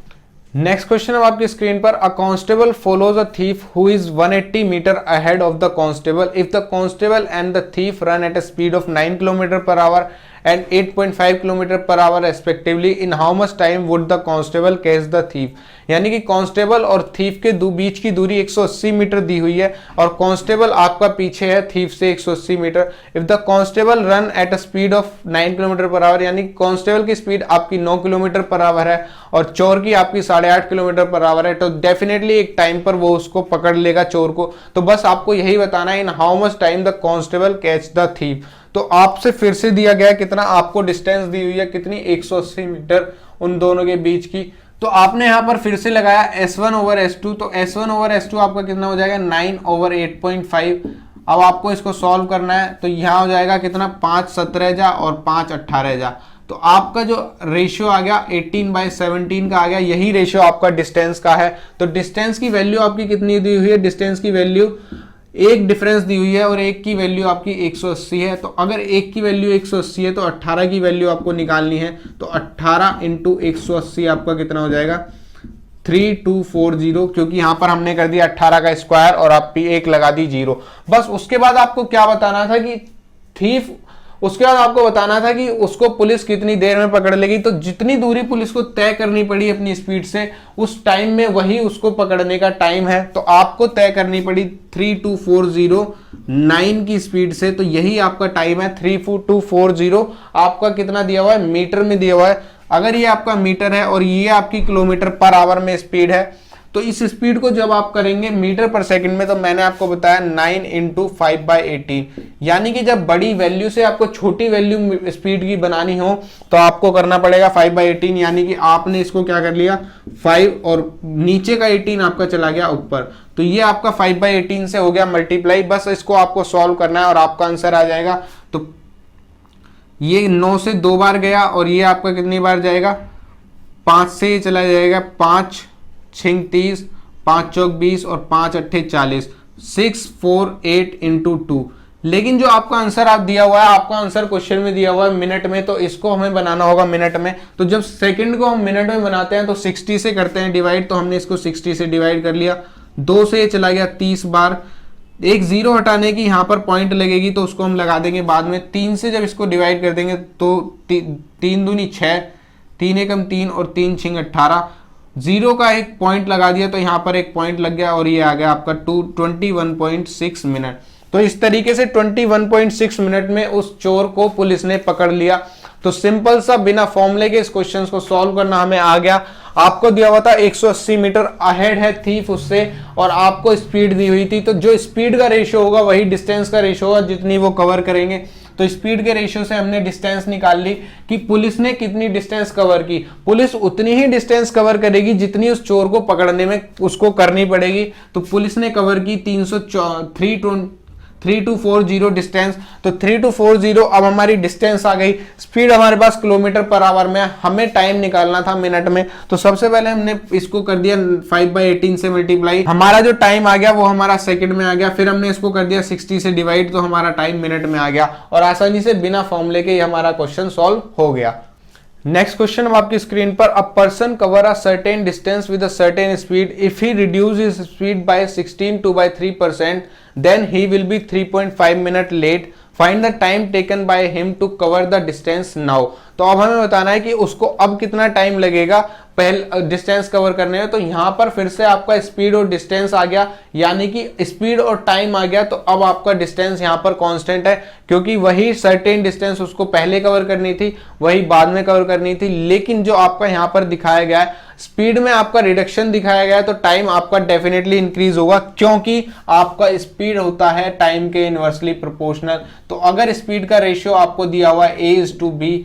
नेक्स्ट क्वेश्चन है आपकी स्क्रीन पर, a constable follows a thief who is 180 metre ahead of the constable if the constable and the thief run at a speed of 9 kilometre per hour and 8.5 kilometre per hour respectively, in how much time would the constable catch the thief. यानी कि constable और thief के बीच की दूरी 180 metre दी हुई है और constable आपका पीछे है थीफ से 180 मीटर। If the constable run at a speed of 9 kilometre per hour, यानी कांस्टेबल की स्पीड आपकी 9 किलोमीटर पर आवर है और चोर की आपकी 8.5 किलोमीटर पर आवर है, तो डेफिनेटली एक टाइम पर वो उसको पकड़ लेगा चोर को। तो बस आपको यही बताना है, इन how much time the constable catch the thief. तो आपसे फिर से दिया गया कितना, आपको डिस्टेंस दी हुई है कितनी 180 मीटर उन दोनों के बीच की। तो आपने यहां पर फिर से लगाया S1 ओवर S2, तो S1 ओवर S2 आपका कितना हो जाएगा 9 ओवर 8.5। अब आपको इसको सॉल्व करना है, तो यहां हो जाएगा कितना 5/17 जा और 5/18 जा। तो आपका जो रेशियो आ गया 18/17 का आ गया, यही रेशियो आपका डिस्टेंस का है। तो डिस्टेंस की वैल्यू आपकी कितनी दी हुई है, डिस्टेंस की वैल्यू एक डिफरेंस दी हुई है और एक की वैल्यू आपकी 180 है। तो अगर एक की वैल्यू 180 है तो 18 की वैल्यू आपको निकालनी है। तो 18 इंटू 180 आपका कितना हो जाएगा 3240, क्योंकि यहां पर हमने कर दिया 18 का स्क्वायर और आप एक लगा दी 0। बस उसके बाद आपको क्या बताना था कि थीफ, उसके बाद आपको बताना था कि उसको पुलिस कितनी देर में पकड़ लेगी। तो जितनी दूरी पुलिस को तय करनी पड़ी अपनी स्पीड से, उस टाइम में वही उसको पकड़ने का टाइम है। तो आपको तय करनी पड़ी 32409 की स्पीड से, तो यही आपका टाइम है 32440। आपका कितना दिया हुआ है, मीटर में दिया हुआ है। अगर ये आपका मीटर है और ये आपकी किलोमीटर पर आवर में स्पीड है, तो इस स्पीड को जब आप करेंगे मीटर पर सेकंड में, तो मैंने आपको बताया 9 इंटू 5/18, यानी कि जब बड़ी वैल्यू से आपको छोटी वैल्यू स्पीड की बनानी हो तो आपको करना पड़ेगा 5/18, यानी कि आपने इसको क्या कर लिया 5 और नीचे का 18 आपका चला गया ऊपर। तो ये आपका 5/18 से हो गया मल्टीप्लाई। बस इसको आपको सॉल्व करना है और आपका आंसर आ जाएगा। तो ये 9 से 2 बार गया और ये आपका कितनी बार जाएगा 5 से चला जाएगा, 5 6 30, 5 चौक 20 और 5 अट्ठे 40, 648 इंटू 2। लेकिन जो आपका आंसर आप दिया हुआ है, आपका आंसर क्वेश्चन में दिया हुआ है मिनट में, तो इसको हमें बनाना होगा मिनट में। तो जब सेकंड को हम मिनट में बनाते हैं तो 60 से करते हैं डिवाइड, तो हमने इसको 60 से डिवाइड कर लिया। 2 से चला गया 30 बार, एक 0 हटाने की यहाँ पर पॉइंट लगेगी तो उसको हम लगा देंगे बाद में। 3 से जब इसको डिवाइड कर देंगे तो 3 दूनी 6, 3 एकम 3 और 3 छिंग 18, 0 का एक पॉइंट लगा दिया तो यहाँ पर एक पॉइंट लग गया और ये आ गया आपका 21.6 मिनट। तो इस तरीके से 21.6 मिनट में उस चोर को पुलिस ने पकड़ लिया। तो सिंपल सा बिना फॉर्मूले के इस क्वेश्चन को सॉल्व करना हमें आ गया। आपको दिया हुआ था 180 मीटर अहेड है थीफ उससे और आपको स्पीड दी हुई थी, तो जो स्पीड का रेशियो होगा वही डिस्टेंस का रेशियो होगा जितनी वो कवर करेंगे। तो स्पीड के रेशियो से हमने डिस्टेंस निकाल ली कि पुलिस ने कितनी डिस्टेंस कवर की। पुलिस उतनी ही डिस्टेंस कवर करेगी जितनी उस चोर को पकड़ने में उसको करनी पड़ेगी। तो पुलिस ने कवर की 3240 डिस्टेंस। तो 3240 अब हमारी डिस्टेंस आ गई। स्पीड हमारे पास किलोमीटर पर आवर में, हमें टाइम निकालना था मिनट में। तो सबसे पहले हमने इसको कर दिया 5/18 से मल्टीप्लाई, हमारा जो टाइम आ गया वो हमारा सेकंड में आ गया। फिर हमने इसको कर दिया 60 से डिवाइड, तो हमारा टाइम मिनट में आ गया और आसानी से बिना फॉर्मूले के हमारा क्वेश्चन सॉल्व हो गया। नेक्स्ट क्वेश्चन अब आपकी स्क्रीन पर, a person cover a certain distance with a certain speed if he reduce his speed by 16 2/3%, then he will be 3.5 minute late find the time taken by him to cover the distance now. तो अब हमें बताना है कि उसको अब कितना time लगेगा पहले डिस्टेंस कवर करने में। तो यहां पर फिर से आपका स्पीड और डिस्टेंस आ गया, यानी कि स्पीड और टाइम आ गया। तो अब आपका डिस्टेंस यहां पर कांस्टेंट है, क्योंकि वही सर्टेन डिस्टेंस उसको पहले कवर करनी थी, वही बाद में कवर करनी थी। लेकिन जो आपका यहां पर दिखाया गया है, स्पीड में आपका रिडक्शन दिखाया गया है, तो टाइम आपका डेफिनेटली इंक्रीज होगा, क्योंकि आपका स्पीड होता है टाइम के इनवर्सली प्रोपोर्शनल। तो अगर स्पीड का रेशियो आपको दिया हुआ है A:B,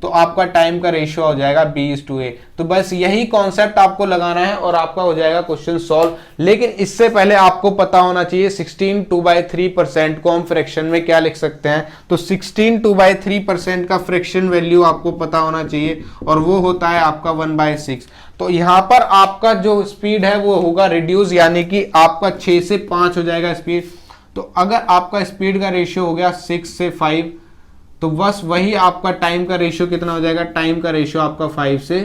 तो आपका टाइम का रेशियो हो जाएगा B:A। तो बस यही कॉन्सेप्ट आपको लगाना है और आपका हो जाएगा क्वेश्चन सॉल्व। लेकिन इससे पहले आपको पता होना चाहिए 16 2/3% को हम फ्रैक्शन में क्या लिख सकते हैं। तो 16 2/3% का फ्रैक्शन वैल्यू आपको पता होना चाहिए, और वो होता है आपका 1/6। तो यहां पर आपका जो स्पीड है वो होगा रिड्यूस, यानी कि आपका 6 से 5 हो जाएगा स्पीड। तो अगर आपका स्पीड का रेशियो हो गया 6 से 5, तो बस वही आपका टाइम का रेशियो कितना हो जाएगा, टाइम का रेशियो आपका 5 से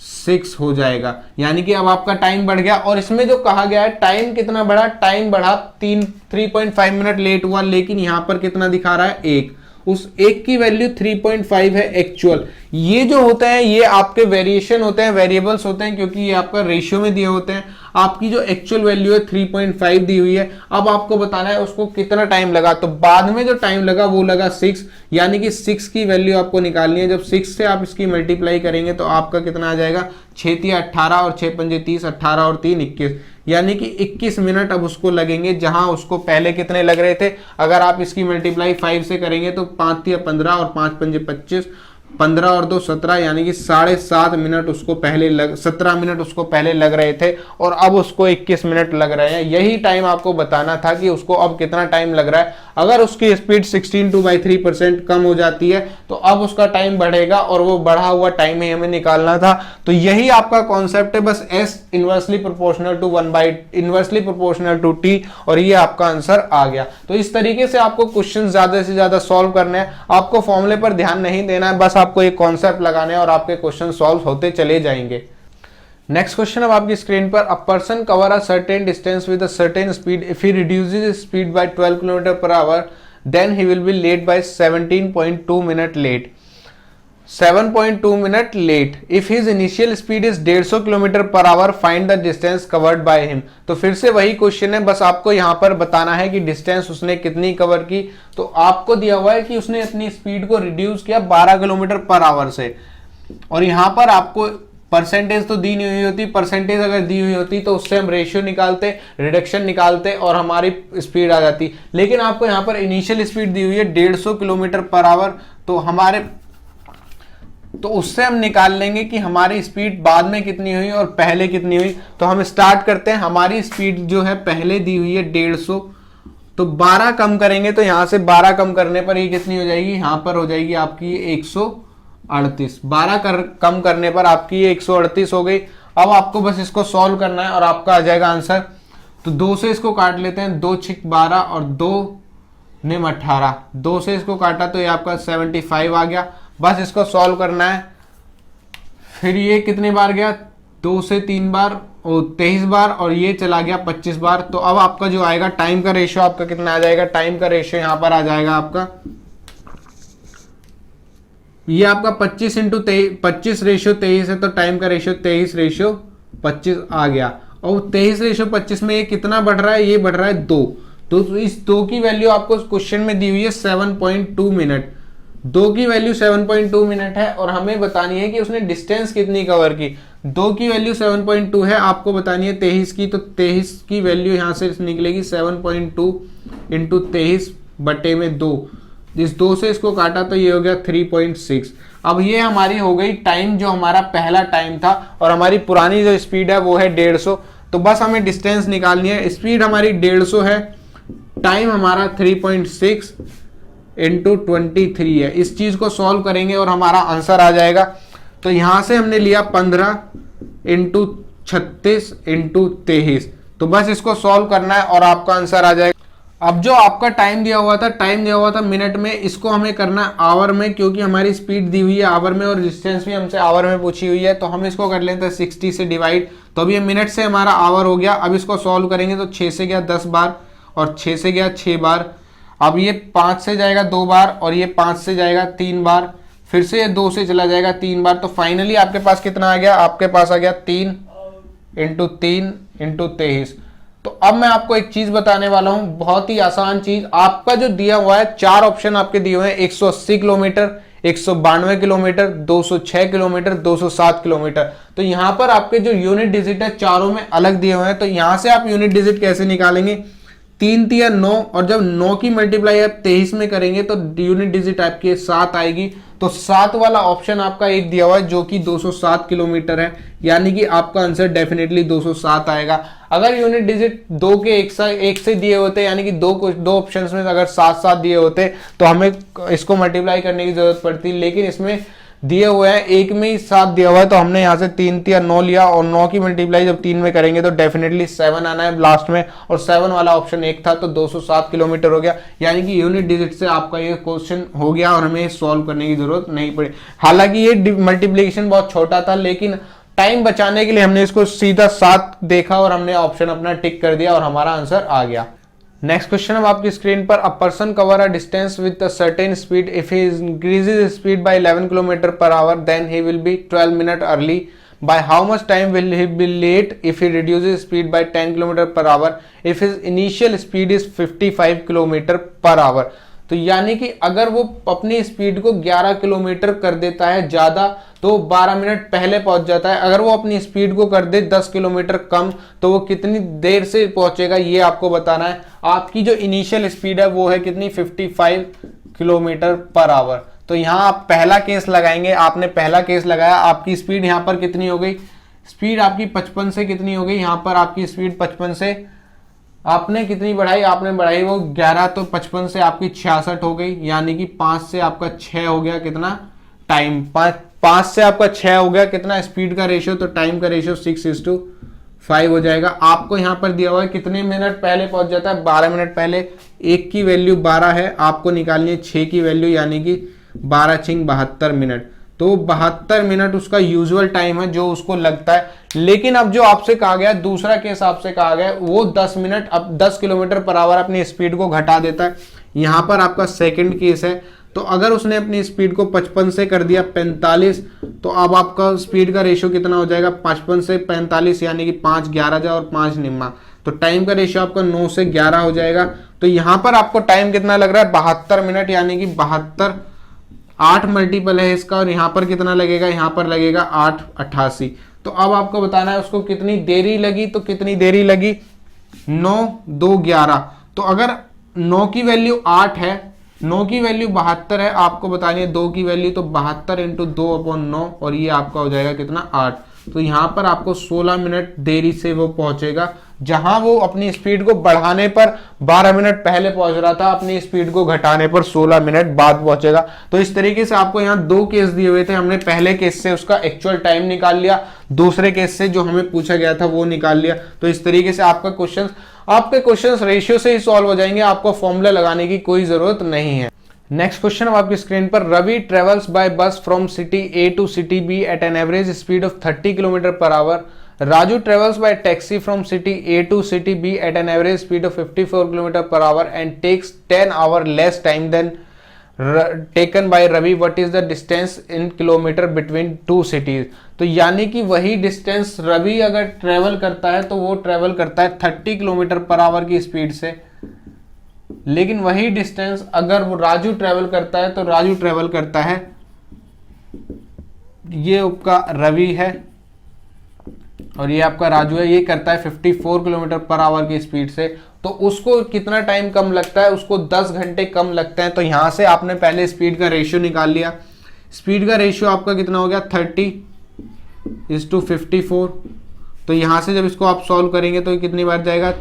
6 हो जाएगा, यानी कि अब आपका टाइम बढ़ गया। और इसमें जो कहा गया है टाइम कितना बढ़ा, टाइम बढ़ा 3.5 मिनट लेट हुआ, लेकिन यहां पर कितना दिखा रहा है 1। उस 1 की वैल्यू 3.5 है एक्चुअल। ये जो होते हैं ये आपके वेरिएशन होते हैं, वेरिएबल्स होते हैं, क्योंकि ये आपका रेशियो में दिए होते हैं। आपकी जो एक्चुअल वैल्यू है 3.5 दी हुई है। अब आपको बताना है उसको कितना टाइम लगा। तो बाद में जो टाइम लगा वो लगा 6, यानी कि 6 की वैल्यू आपको निकालनी है। जब 6 से आप इसकी मल्टीप्लाई करेंगे तो आपका कितना आ जाएगा, 6 × 18 और 6 × 5 30, 18 और 3 21, यानी कि 21 मिनट अब उसको लगेंगे, जहां उसको पहले कितने लग रहे थे। अगर आप इसकी मल्टीप्लाई 5 से करेंगे तो 5 × 15 और 5 × 5 25, 15 और 2 17, यानी कि 7.5 मिनट उसको पहले 17 मिनट उसको पहले लग रहे थे, और अब उसको 21 मिनट लग रहे हैं। यही टाइम आपको बताना था कि उसको अब कितना टाइम लग रहा है। अगर उसकी स्पीड 16 2/3% कम हो जाती है तो अब उसका टाइम बढ़ेगा, और वो बढ़ा हुआ टाइम ही हमें निकालना था। तो यही आपका कॉन्सेप्ट है, बस S inversely proportional to T, और ये आपका आंसर आ गया। तो इस तरीके से आपको क्वेश्चन ज्यादा से ज्यादा सॉल्व करने हैं। आपको फॉर्मूले पर ध्यान नहीं देना है, बस आपको एक कॉन्सेप्ट लगाने हैं और आपके क्वेश्चन सॉल्व होते चले जाएंगे। नेक्स्ट क्वेश्चन अब आपकी स्क्रीन पर, a person cover a certain distance with a certain speed, if he reduces speed by 12 km/h then he will be late by 17.2 minute late. 7.2 minute late. If his initial speed is 150 km/h find the distance covered by him. तो फिर से वही question है, बस आपको यहां पर बताना है कि डिस्टेंस उसने कितनी कवर की। तो आपको दिया हुआ है कि उसने अपनी स्पीड को रिड्यूस किया 12 km/h से, और यहां पर आपको परसेंटेज तो दी नहीं हुई होती। परसेंटेज अगर दी हुई होती तो उससे हम रेशियो निकालते, रिडक्शन निकालते और हमारी स्पीड आ जाती। लेकिन आपको यहां पर इनिशियल स्पीड दी हुई है 150 km/h, तो उससे हम निकाल लेंगे कि हमारी स्पीड बाद में कितनी हुई और पहले कितनी हुई। तो हम स्टार्ट करते हैं। हमारी स्पीड जो है पहले दी हुई है 150, तो 12 कम करेंगे, तो यहां से 12 कम करने पर ये कितनी हो जाएगी, यहां पर हो जाएगी आपकी 138। 12 कम करने पर आपकी ये 138 हो गई। अब आपको बस इसको सॉल्व करना है और आपका आ जाएगा आंसर। तो 2 से इसको काट लेते हैं, 2 × 6 12 और 2 × 18, 2 से इसको काटा तो ये आपका 75 आ गया। बस इसको सॉल्व करना है। फिर ये कितने बार गया, 2 से 3 बार और 23 बार, और ये चला गया 25 बार। तो अब आपका जो आएगा टाइम का रेशियो आपका कितना आ जाएगा, टाइम का रेशियो यहां पर आ जाएगा आपका, ये आपका 25 × 25 रेशियो 23 है, तो टाइम का रेशियो 23:25 आ गया। और 23:25 में ये कितना बढ़ रहा है, ये बढ़ रहा है 2। तो इस 2 की वैल्यू आपको क्वेश्चन में दी हुई है 7.2 मिनट। 2 की वैल्यू 7.2 मिनट है, और हमें बतानी है कि उसने डिस्टेंस कितनी कवर की। 2 की वैल्यू 7.2 है, आपको बतानी है 23 की, तो 23 की वैल्यू यहां से निकलेगी 7.2 × 23/2। इस 2 से इसको काटा तो ये हो गया 3.6। अब ये हमारी हो गई टाइम, जो हमारा पहला टाइम था, और हमारी पुरानी जो स्पीड है वो है 150। तो बस हमें डिस्टेंस निकालनी है। स्पीड हमारी 150 है, टाइम हमारा 3.6 × 23 है। इस चीज को सॉल्व करेंगे और हमारा आंसर आ जाएगा। तो यहां से हमने लिया 15 × 36 × 23। तो बस इसको सॉल्व करना है और आपका आंसर आ जाएगा। अब जो आपका टाइम दिया हुआ था मिनट में, इसको हमें करना है आवर में, क्योंकि हमारी स्पीड दी हुई है आवर में और डिस्टेंस भी हमसे आवर में पूछी हुई है। तो हम इसको कर लेते हैं 60 से डिवाइड। तो अब ये मिनट से हमारा आवर हो गया। अब इसको सॉल्व करेंगे तो 6 से गया 10 बार और 6 से गया 6 बार। अब ये 5 से जाएगा 2 बार और ये 5 से जाएगा 3 बार, फिर से ये 2 से चला जाएगा 3 बार। तो फाइनली आपके पास कितना आ गया, आपके पास आ गया 3 इंटू 3 इंटू 23। तो अब मैं आपको एक चीज बताने वाला हूं, बहुत ही आसान चीज। आपका जो दिया हुआ है 4 ऑप्शन आपके दिए हुए हैं, 180 किलोमीटर, 192 किलोमीटर, 206 किलोमीटर, 207 किलोमीटर। तो यहां पर आपके जो यूनिट डिजिट है चारों में अलग दिए हुए हैं। तो यहां से आप यूनिट डिजिट कैसे निकालेंगे, 3 तिया 9, और जब 9 की मल्टीप्लाई आप 23 में करेंगे तो यूनिट डिजिट आपकी 7 आएगी। तो 7 वाला ऑप्शन आपका एक दिया हुआ है जो कि 207 किलोमीटर है, यानी कि आपका आंसर डेफिनेटली 207 आएगा। अगर यूनिट डिजिट 2 के एक से दिए होते, यानी कि दो ऑप्शंस में अगर 7 दिए होते तो हमें इसको मल्टीप्लाई करने की जरूरत पड़ती, लेकिन इसमें दिए हुए हैं एक में ही 7 दिया हुआ है। तो हमने यहाँ से 3 तिया 9 लिया, और 9 की मल्टीप्लाई जब 3 में करेंगे तो डेफिनेटली 7 आना है लास्ट में, और 7 वाला ऑप्शन एक था तो 207 किलोमीटर हो गया। यानी कि यूनिट डिजिट से आपका ये क्वेश्चन हो गया और हमें सॉल्व करने की जरूरत नहीं पड़ी। हालांकि ये मल्टीप्लीकेशन बहुत छोटा था, लेकिन टाइम बचाने के लिए हमने इसको सीधा 7 देखा और हमने ऑप्शन अपना टिक कर दिया और हमारा आंसर आ गया। नेक्स्ट क्वेश्चन अब आपकी स्क्रीन पर, a person cover a distance with a certain speed, if he increases speed by 11 kilometre per hour then he will be 12 minute early, by how much time will he be late if he reduces speed by 10 kilometre per our if his initial speed is 55 kilometre per hour. तो यानी कि अगर वो अपनी speed को 11 kilometre कर देता है ज्यादा तो 12 मिनट पहले पहुंच जाता है। अगर वो अपनी स्पीड को कर दे 10 किलोमीटर कम तो वो कितनी देर से पहुंचेगा, ये आपको बताना है। आपकी जो इनिशियल स्पीड है वो है कितनी, 55 किलोमीटर पर आवर। तो यहां आप पहला केस लगाएंगे, आपने पहला केस लगाया, आपकी स्पीड यहां पर कितनी हो गई, स्पीड आपकी 55 से कितनी हो गई, यहां पर आपकी स्पीड 55 से आपने कितनी बढ़ाई, आपने बढ़ाई वो 11, तो 55 से आपकी 66 हो गई, यानी कि 5 से आपका 6 हो गया कितना टाइम, 5 से आपका 6 हो गया कितना स्पीड का रेशियो, तो टाइम का रेशियो 6:5 हो जाएगा। आपको यहां पर दिया हुआ है कितने मिनट पहले पहुंच जाता है, 12 मिनट पहले। 1 की वैल्यू 12 है, आपको निकालनी है 6 की वैल्यू, यानी कि 12 छिंग 72 मिनट। तो 72 मिनट उसका यूजुअल टाइम है जो उसको लगता है। लेकिन अब जो आपसे कहा गया, दूसरा केस आपसे कहा गया वो 10 मिनट, अब 10 किलोमीटर पर आवर अपनी स्पीड को घटा देता है। यहां पर आपका सेकंड केस है। तो अगर उसने अपनी स्पीड को 55 से कर दिया 45, तो अब आपका स्पीड का रेशियो कितना हो जाएगा, 55 से 45, यानी कि 5 11 जा और 5 निम्मा, तो टाइम का रेशियो आपका 9 से 11 हो जाएगा। तो यहां पर आपको टाइम कितना लग रहा है, 72 मिनट, यानी कि 72, 8 मल्टीपल है इसका, और यहां पर कितना लगेगा, यहां पर लगेगा 8 88। तो अब आपको बताना है उसको कितनी देरी लगी, तो कितनी देरी लगी, 9 2 11। तो अगर 9 की वैल्यू 8 है, 9 की वैल्यू 72 है, आपको बतानी है 2 की वैल्यू, तो 72 इंटू 2/9, और ये आपका हो जाएगा कितना 8। तो यहां पर आपको 16 मिनट देरी से वो पहुंचेगा, जहां वो अपनी स्पीड को बढ़ाने पर 12 मिनट पहले पहुंच रहा था, अपनी स्पीड को घटाने पर 16 मिनट बाद पहुंचेगा। तो इस तरीके से आपको यहां 2 केस दिए हुए थे, हमने पहले केस से उसका एक्चुअल टाइम निकाल लिया, दूसरे केस से जो हमें पूछा गया था वो निकाल लिया। तो इस तरीके से आपके क्वेश्चन रेशियो से ही सॉल्व हो जाएंगे, आपको फॉर्मूला लगाने की कोई जरूरत नहीं है। नेक्स्ट क्वेश्चन अब आपकी स्क्रीन पर, Ravi travels by bus from city A to city B at an average speed of 30 kilometre per hour. Raju travels by taxi from city A to city B at an average speed of 54 km per hour and takes 10 hours less time than taken by Ravi. What is the distance in kilometer between two cities? तो यानी कि वही distance Ravi अगर travel करता है तो वो travel करता है 30 किलोमीटर पर आवर की स्पीड से, लेकिन वही डिस्टेंस अगर वो राजू ट्रेवल करता है तो राजू ट्रेवल करता है, ये आपका रवि है और ये आपका राजू है, ये करता है 54 किलोमीटर पर आवर की स्पीड से। तो उसको कितना टाइम कम लगता है, उसको 10 घंटे कम लगते हैं। तो यहां से आपने पहले स्पीड का रेशियो निकाल लिया, स्पीड का रेशियो आपका कितना हो गया 30:54। तो यहां से जब इसको आप सॉल्व करेंगे तो कितनी बार जाएगा,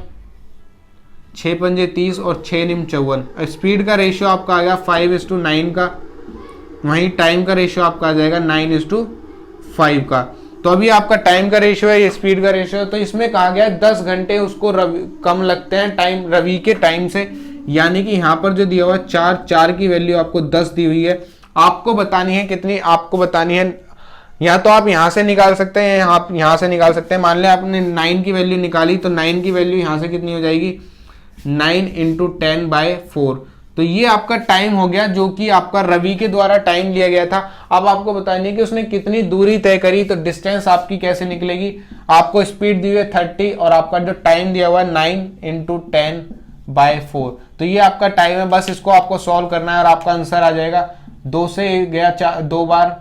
6 पंजे 30 और 6 निम 54। स्पीड का रेशियो आपका आ गया 5:9 का, वहीं टाइम का रेशियो आपका आ जाएगा 9:5 का। तो अभी आपका टाइम का रेशियो है, ये स्पीड का रेशियो है। तो इसमें कहा गया 10 घंटे उसको कम लगते हैं टाइम रवि के टाइम से, यानी कि यहाँ पर जो दिया हुआ 4 की वैल्यू आपको 10 दी हुई है, आपको बतानी है कितनी, आपको बतानी है, या तो आप यहाँ से निकाल सकते हैं, आप यहाँ से निकाल सकते हैं। मान लिया आपने 9 की वैल्यू निकाली, तो 9 की वैल्यू यहाँ से कितनी हो जाएगी, 9 × 10/4। तो ये आपका टाइम हो गया जो कि आपका रवि के द्वारा टाइम लिया गया था। अब आपको बतानी है कि उसने कितनी दूरी तय करी, तो डिस्टेंस आपकी कैसे निकलेगी, आपको स्पीड दी हुई है 30 और आपका जो टाइम दिया हुआ है 9 × 10/4, तो ये आपका टाइम है। बस इसको आपको सॉल्व करना है और आपका आंसर आ जाएगा। 2 से गया 2 बार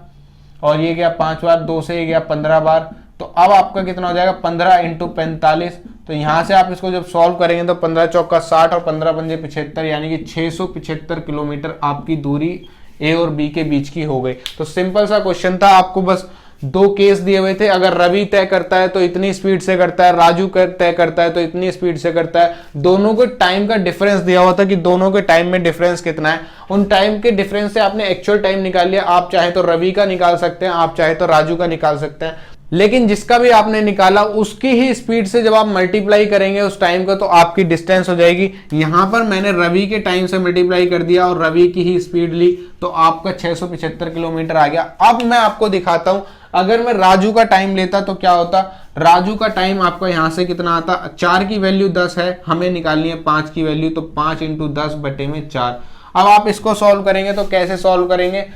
और ये गया 5 बार, 2 से ये गया 15 बार, तो अब आपका कितना हो जाएगा 15 × 45। तो यहां से आप इसको जब सॉल्व करेंगे तो 15 चौका 60 और 15 पंजे 75, यानी कि 675 किलोमीटर आपकी दूरी ए और बी के बीच की हो गई। तो सिंपल सा क्वेश्चन था, आपको बस 2 केस दिए हुए थे। अगर रवि तय करता है तो इतनी स्पीड से करता है, राजू तय करता है तो इतनी स्पीड से करता है। दोनों को टाइम का डिफरेंस दिया हुआ था कि दोनों के टाइम में डिफरेंस कितना है। उन टाइम के डिफरेंस से आपने एक्चुअल टाइम निकाल लिया। आप चाहे तो रवि का निकाल सकते हैं, आप चाहे तो राजू का निकाल सकते हैं, लेकिन जिसका भी आपने निकाला उसकी ही स्पीड से जब आप मल्टीप्लाई करेंगे उस टाइम को, तो आपकी डिस्टेंस हो जाएगी। यहां पर मैंने रवि के टाइम से मल्टीप्लाई कर दिया और रवि की ही स्पीड ली, तो आपका 675 किलोमीटर आ गया। अब मैं आपको दिखाता हूं, अगर मैं राजू का टाइम लेता तो क्या होता। राजू का टाइम आपका यहां से कितना आता, 4 की वैल्यू 10 है, हमें निकालनी है 5 की वैल्यू, तो 5 × 10/4। अब आप इसको सॉल्व करेंगे तो कैसे सॉल्व करेंगे,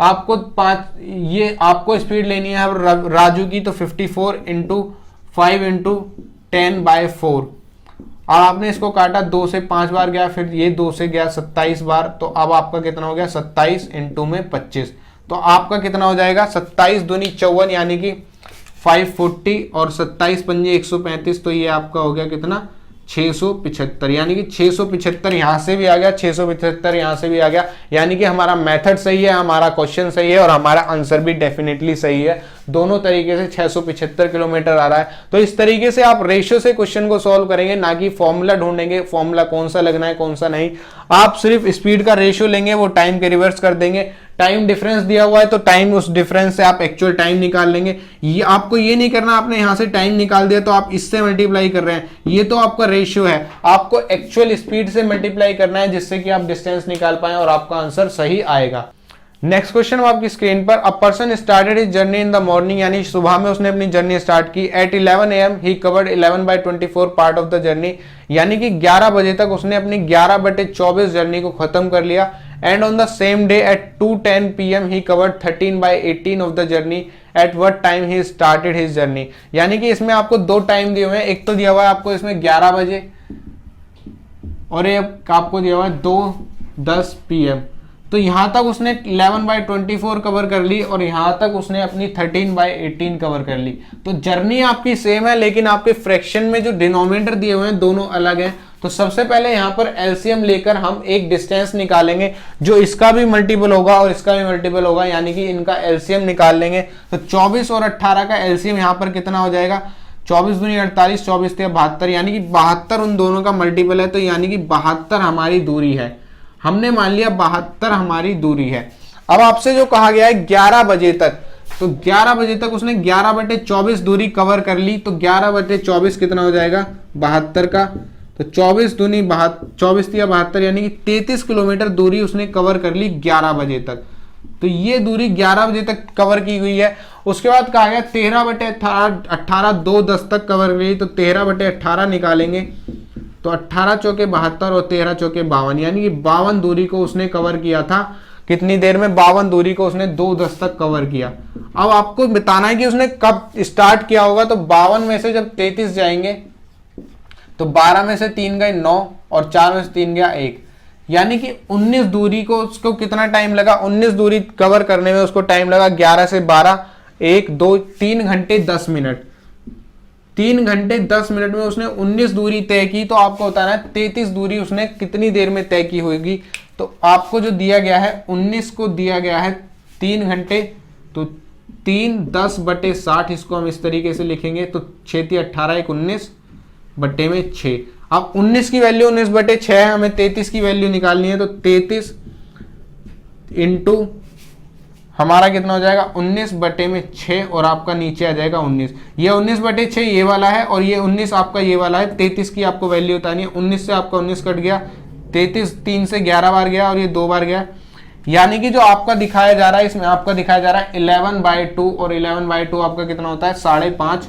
आपको 5, ये आपको स्पीड लेनी है राजू की, तो 54 × 5 × 10/4। अब आपने इसको काटा, 2 से 5 बार गया, फिर ये 2 से गया 27 बार, तो अब आपका कितना हो गया 27 × 25, तो आपका कितना हो जाएगा 27 दूनी 54, यानी कि 540 और 27 पंजे 135, तो ये आपका हो गया कितना 675, यानी कि 675 यहां से भी आ गया, 675 यहां से भी आ गया, यानी कि हमारा मेथड सही है, हमारा क्वेश्चन सही है और हमारा आंसर भी डेफिनेटली सही है। दोनों तरीके से 675 किलोमीटर आ रहा है। तो इस तरीके से आप रेशियो से क्वेश्चन को सॉल्व करेंगे, ना कि फॉर्मूला ढूंढेंगे, फॉर्मूला कौन सा लगना है कौन सा नहीं। आप सिर्फ स्पीड का रेशियो लेंगे, वो टाइम के रिवर्स कर देंगे। टाइम डिफरेंस दिया हुआ है तो टाइम, उस डिफरेंस से आप एक्चुअल टाइम निकाल लेंगे। ये आपको ये नहीं करना आपने यहां से टाइम निकाल दिया तो आप इससे मल्टीप्लाई कर रहे हैं, ये तो आपका रेशियो है। आपको एक्चुअल स्पीड से मल्टीप्लाई करना है जिससे कि आप डिस्टेंस निकाल पाए और आपका आंसर सही आएगा। नेक्स्ट क्वेश्चन आपकी स्क्रीन पर, a person started his journey in the morning, यानी सुबह में उसने अपनी जर्नी स्टार्ट की। At 11 AM he covered 11/24 part of the journey, यानी कि 11 बजे तक उसने अपनी 11/24 जर्नी को खत्म कर लिया। And on the same day at 2:10 PM he covered 13/18 of the journey. At what time he started his journey, यानी कि इसमें आपको 2 टाइम दिए हुए हैं। एक तो दिया हुआ है आपको इसमें 11 बजे और एक आपको दिया हुआ है 2:10 PM। तो यहां तक उसने 11/24 कवर कर ली और यहां तक उसने अपनी 13/18 कवर कर ली। तो जर्नी आपकी सेम है, लेकिन आपके फ्रैक्शन में जो डिनोमिनेटर दिए हुए हैं दोनों अलग हैं। तो सबसे पहले यहां पर एलसीएम लेकर हम एक डिस्टेंस निकालेंगे जो इसका भी मल्टीपल होगा और इसका भी मल्टीपल होगा, यानी कि इनका एलसीएम निकाल लेंगे। तो 24 और 18 का एलसीएम यहां पर कितना हो जाएगा, 24 दूनी 48, 24 × 72, यानी कि 72 उन दोनों का मल्टीपल है। तो यानी कि 72 हमारी दूरी है, हमने मान लिया 72 हमारी दूरी है। अब आपसे जो कहा गया है 11 बजे तक, तो 11 बजे तक उसने 11/24 दूरी कवर कर ली। तो 11/24 कितना हो जाएगा 72 का, तो 24 दूनी 24 × 72, यानी कि 33 किलोमीटर दूरी उसने कवर कर ली 11 बजे तक। तो ये दूरी 11 बजे तक कवर की हुई है। उसके बाद कहा गया 13/18 2:10 तक कवर कर ली, तो 13/18 निकालेंगे, तो 18 चौके 72 और 13 चौके 52, यानी कि 52 दूरी को उसने कवर किया था। कितनी देर में, 52 दूरी को उसने 2:10 तक कवर किया। अब आपको बताना है कि उसने कब स्टार्ट किया होगा। तो 52 में से जब 33 जाएंगे तो 12 में से 3 गए 9 और 4 में से 3 गया 1, यानी कि 19 दूरी को उसको कितना टाइम लगा, 19 दूरी कवर करने में उसको टाइम लगा 11 से 12, 1 2 3 घंटे 10 मिनट। 3 घंटे 10 मिनट में उसने 19 दूरी तय की। तो आपको बताना है 33 दूरी उसने कितनी देर में तय की होगी। तो आपको जो दिया गया है 19 को दिया गया है 3 घंटे, तो 3/10/60 इसको हम इस तरीके से लिखेंगे। तो 6 × 18 = 19 बट्टे में 6। अब 19 की वैल्यू 19/6 है, हमें 33 की वैल्यू निकालनी है। तो 33 इंटू हमारा कितना हो जाएगा 19/6 और आपका नीचे आ जाएगा 19। ये 19/6 ये वाला है और ये 19 आपका ये वाला है। 33 की आपको वैल्यू बतानी है। 19 से आपका 19 कट गया, 33 3 से 11 बार गया और ये 2 बार गया, यानी कि जो आपका दिखाया जा रहा है इसमें आपका दिखाया जा रहा है 11/2 और 11/2 आपका कितना होता है 5.5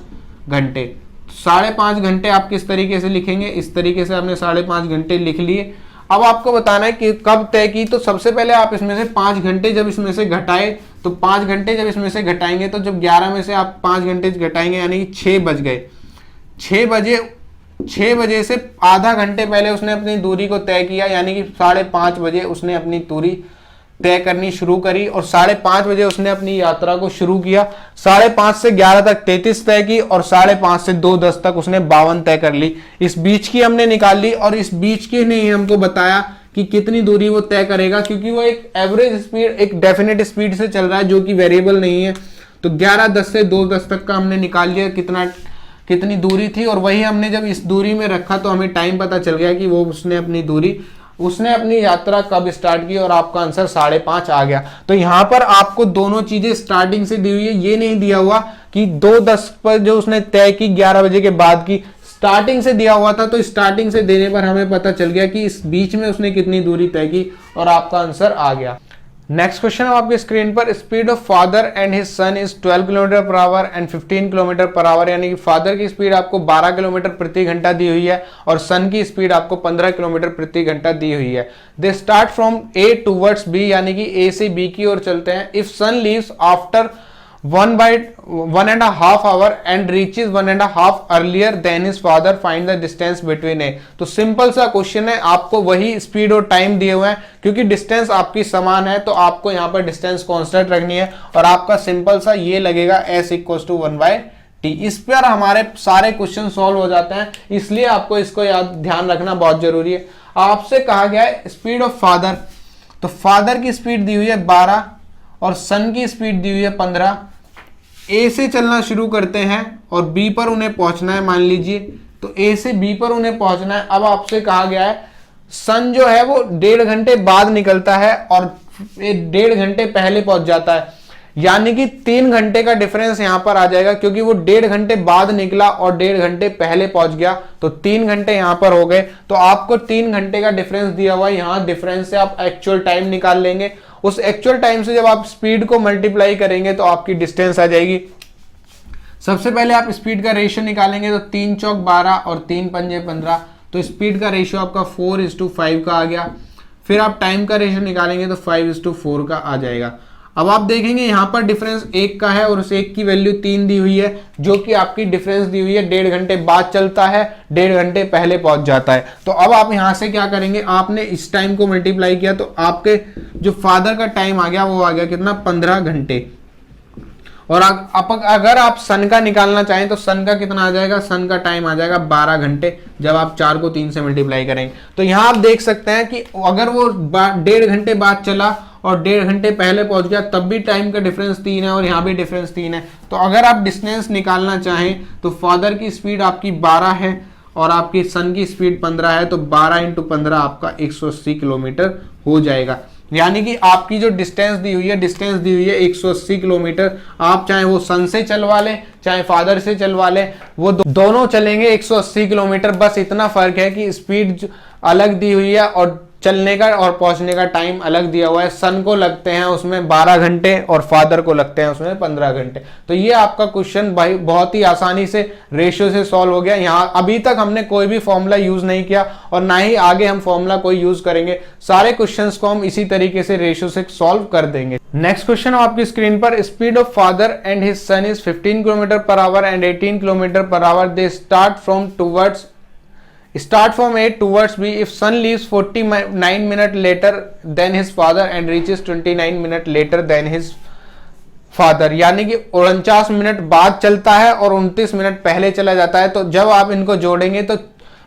घंटे। 5.5 घंटे आप किस तरीके से लिखेंगे, इस तरीके से आपने 5.5 घंटे लिख लिए। अब आपको बताना है कि कब तय की। तो सबसे पहले आप इसमें से 5 घंटे जब इसमें से घटाए, तो 5 घंटे जब इसमें से घटाएंगे, तो जब 11 में से आप 5 घंटे घटाएंगे यानी कि 6 बज गए। 6 बजे से आधा घंटे पहले उसने अपनी दूरी को तय किया, यानी कि 5:30 बजे उसने अपनी दूरी तय करनी शुरू करी और 5:30 बजे उसने अपनी यात्रा को शुरू किया। 5:30 से 11 तक 33 तय की और 5:30 से 2:10 तक उसने 52 तय कर ली। इस बीच की हमने निकाल ली और इस बीच की ने हमको बताया कि कितनी दूरी वो तय करेगा, क्योंकि वो एक एवरेज स्पीड, एक डेफिनेट स्पीड से चल रहा है जो कि वेरिएबल नहीं है। तो 11:10 से 2:10 तक का हमने निकाल लिया कितनी दूरी थी, और वही हमने जब इस दूरी में रखा तो हमें टाइम पता चल गया कि वो उसने अपनी यात्रा कब स्टार्ट की, और आपका आंसर 5:30 आ गया। तो यहां पर आपको दोनों चीजें स्टार्टिंग से दी हुई है, ये नहीं दिया हुआ कि 2:10 पर जो उसने तय की 11 बजे के बाद की, स्टार्टिंग से दिया हुआ था। तो स्टार्टिंग से देने पर हमें पता चल गया कि इस बीच में उसने कितनी दूरी तय की और आपका आंसर आ गया। नेक्स्ट क्वेश्चन है आपके स्क्रीन पर, speed of father and his son is 12 kilometre per hour and 15 kilometre per hour, यानी कि फादर की स्पीड आपको 12 किलोमीटर प्रति घंटा दी हुई है और सन की स्पीड आपको 15 किलोमीटर प्रति घंटा दी हुई है। They start from A towards B, यानी कि ए से बी की ओर चलते हैं। If son leaves after 1.5 hour and reaches 1.5 earlier than his father, find the distance between a। तो सिंपल सा क्वेश्चन है, आपको वही स्पीड और टाइम दिए हुए हैं, क्योंकि डिस्टेंस आपकी समान है तो आपको यहाँ पर डिस्टेंस कांस्टेंट रखनी है और आपका सिंपल सा ये लगेगा s = 1/t। इस पर हमारे सारे क्वेश्चन सॉल्व हो जाते हैं, इसलिए आपको इसको ध्यान रखना बहुत जरूरी है। आपसे कहा गया है स्पीड ऑफ फादर, तो फादर की स्पीड दी हुई है 12 और सन की स्पीड दी हुई है 15। ए से चलना शुरू करते हैं और बी पर उन्हें पहुंचना है, मान लीजिए तो ए से बी पर उन्हें पहुंचना है। अब आपसे कहा गया है सन जो है वो 1.5 घंटे बाद निकलता है और 1.5 घंटे पहले पहुंच जाता है, यानी कि 3 घंटे का डिफरेंस यहां पर आ जाएगा, क्योंकि वो 1.5 घंटे बाद निकला और 1.5 घंटे पहले पहुंच गया, तो 3 घंटे यहां पर हो गए। तो आपको 3 घंटे का डिफरेंस दिया हुआ है, यहां डिफरेंस से आप एक्चुअल टाइम निकाल लेंगे। उस एक्चुअल टाइम से जब आप स्पीड को मल्टीप्लाई करेंगे तो आपकी डिस्टेंस आ जाएगी। सबसे पहले आप स्पीड का रेशियो निकालेंगे, तो 3 चौक 12 और 3 पंजे 15, तो स्पीड का रेशियो आपका 4:5 का आ गया। फिर आप टाइम का रेशियो निकालेंगे तो 5:4 का आ जाएगा। अब आप देखेंगे यहां पर डिफरेंस 1 का है और उस 1 की वैल्यू 3 दी हुई है, जो कि आपकी डिफरेंस दी हुई है 1.5 घंटे बाद चलता है, 1.5 घंटे पहले पहुंच जाता है। तो अब आप यहां से क्या करेंगे, आपने इस टाइम को मल्टीप्लाई किया तो आपके जो फादर का टाइम आ गया वो आ गया कितना, 15 घंटे। और अगर आप सन का निकालना चाहें तो सन का कितना आ जाएगा, सन का टाइम आ जाएगा 12 घंटे, जब आप 4 को 3 से मल्टीप्लाई करेंगे। तो यहां आप देख सकते हैं कि अगर वो 1.5 घंटे बाद चला और 1.5 घंटे पहले पहुंच गया तब भी टाइम का डिफरेंस 3 है और यहाँ भी डिफरेंस 3 है। तो अगर आप डिस्टेंस निकालना चाहें तो फादर की स्पीड आपकी 12 है और आपकी सन की स्पीड 15 है, तो 12 × 15 आपका 180 किलोमीटर हो जाएगा। यानी कि आपकी जो डिस्टेंस दी हुई है 180 किलोमीटर। आप चाहे वो सन से चलवा लें चाहे फादर से चलवा लें, वो दोनों चलेंगे 180 किलोमीटर। बस इतना फर्क है कि स्पीड अलग दी हुई है और चलने का और पहुंचने का टाइम अलग दिया हुआ है। सन को लगते हैं उसमें 12 घंटे और फादर को लगते हैं उसमें 15 घंटे। तो ये आपका क्वेश्चन भाई बहुत ही आसानी से रेशियो से सॉल्व हो गया। यहाँ अभी तक हमने कोई भी फॉर्मूला यूज नहीं किया और ना ही आगे हम फॉर्मूला कोई यूज करेंगे। सारे क्वेश्चंस को हम इसी तरीके से रेशियो से सॉल्व कर देंगे। नेक्स्ट क्वेश्चन आपकी स्क्रीन पर, speed of father and his son is 15 kilometre per hour and 18 kilometre per our. They start from A towards B. If son leaves 49 minutes later than his father and reaches 29 minutes later than his father, यानी कि 49 minute बाद चलता है और 29 minute पहले चला जाता है। तो जब आप इनको जोड़ेंगे तो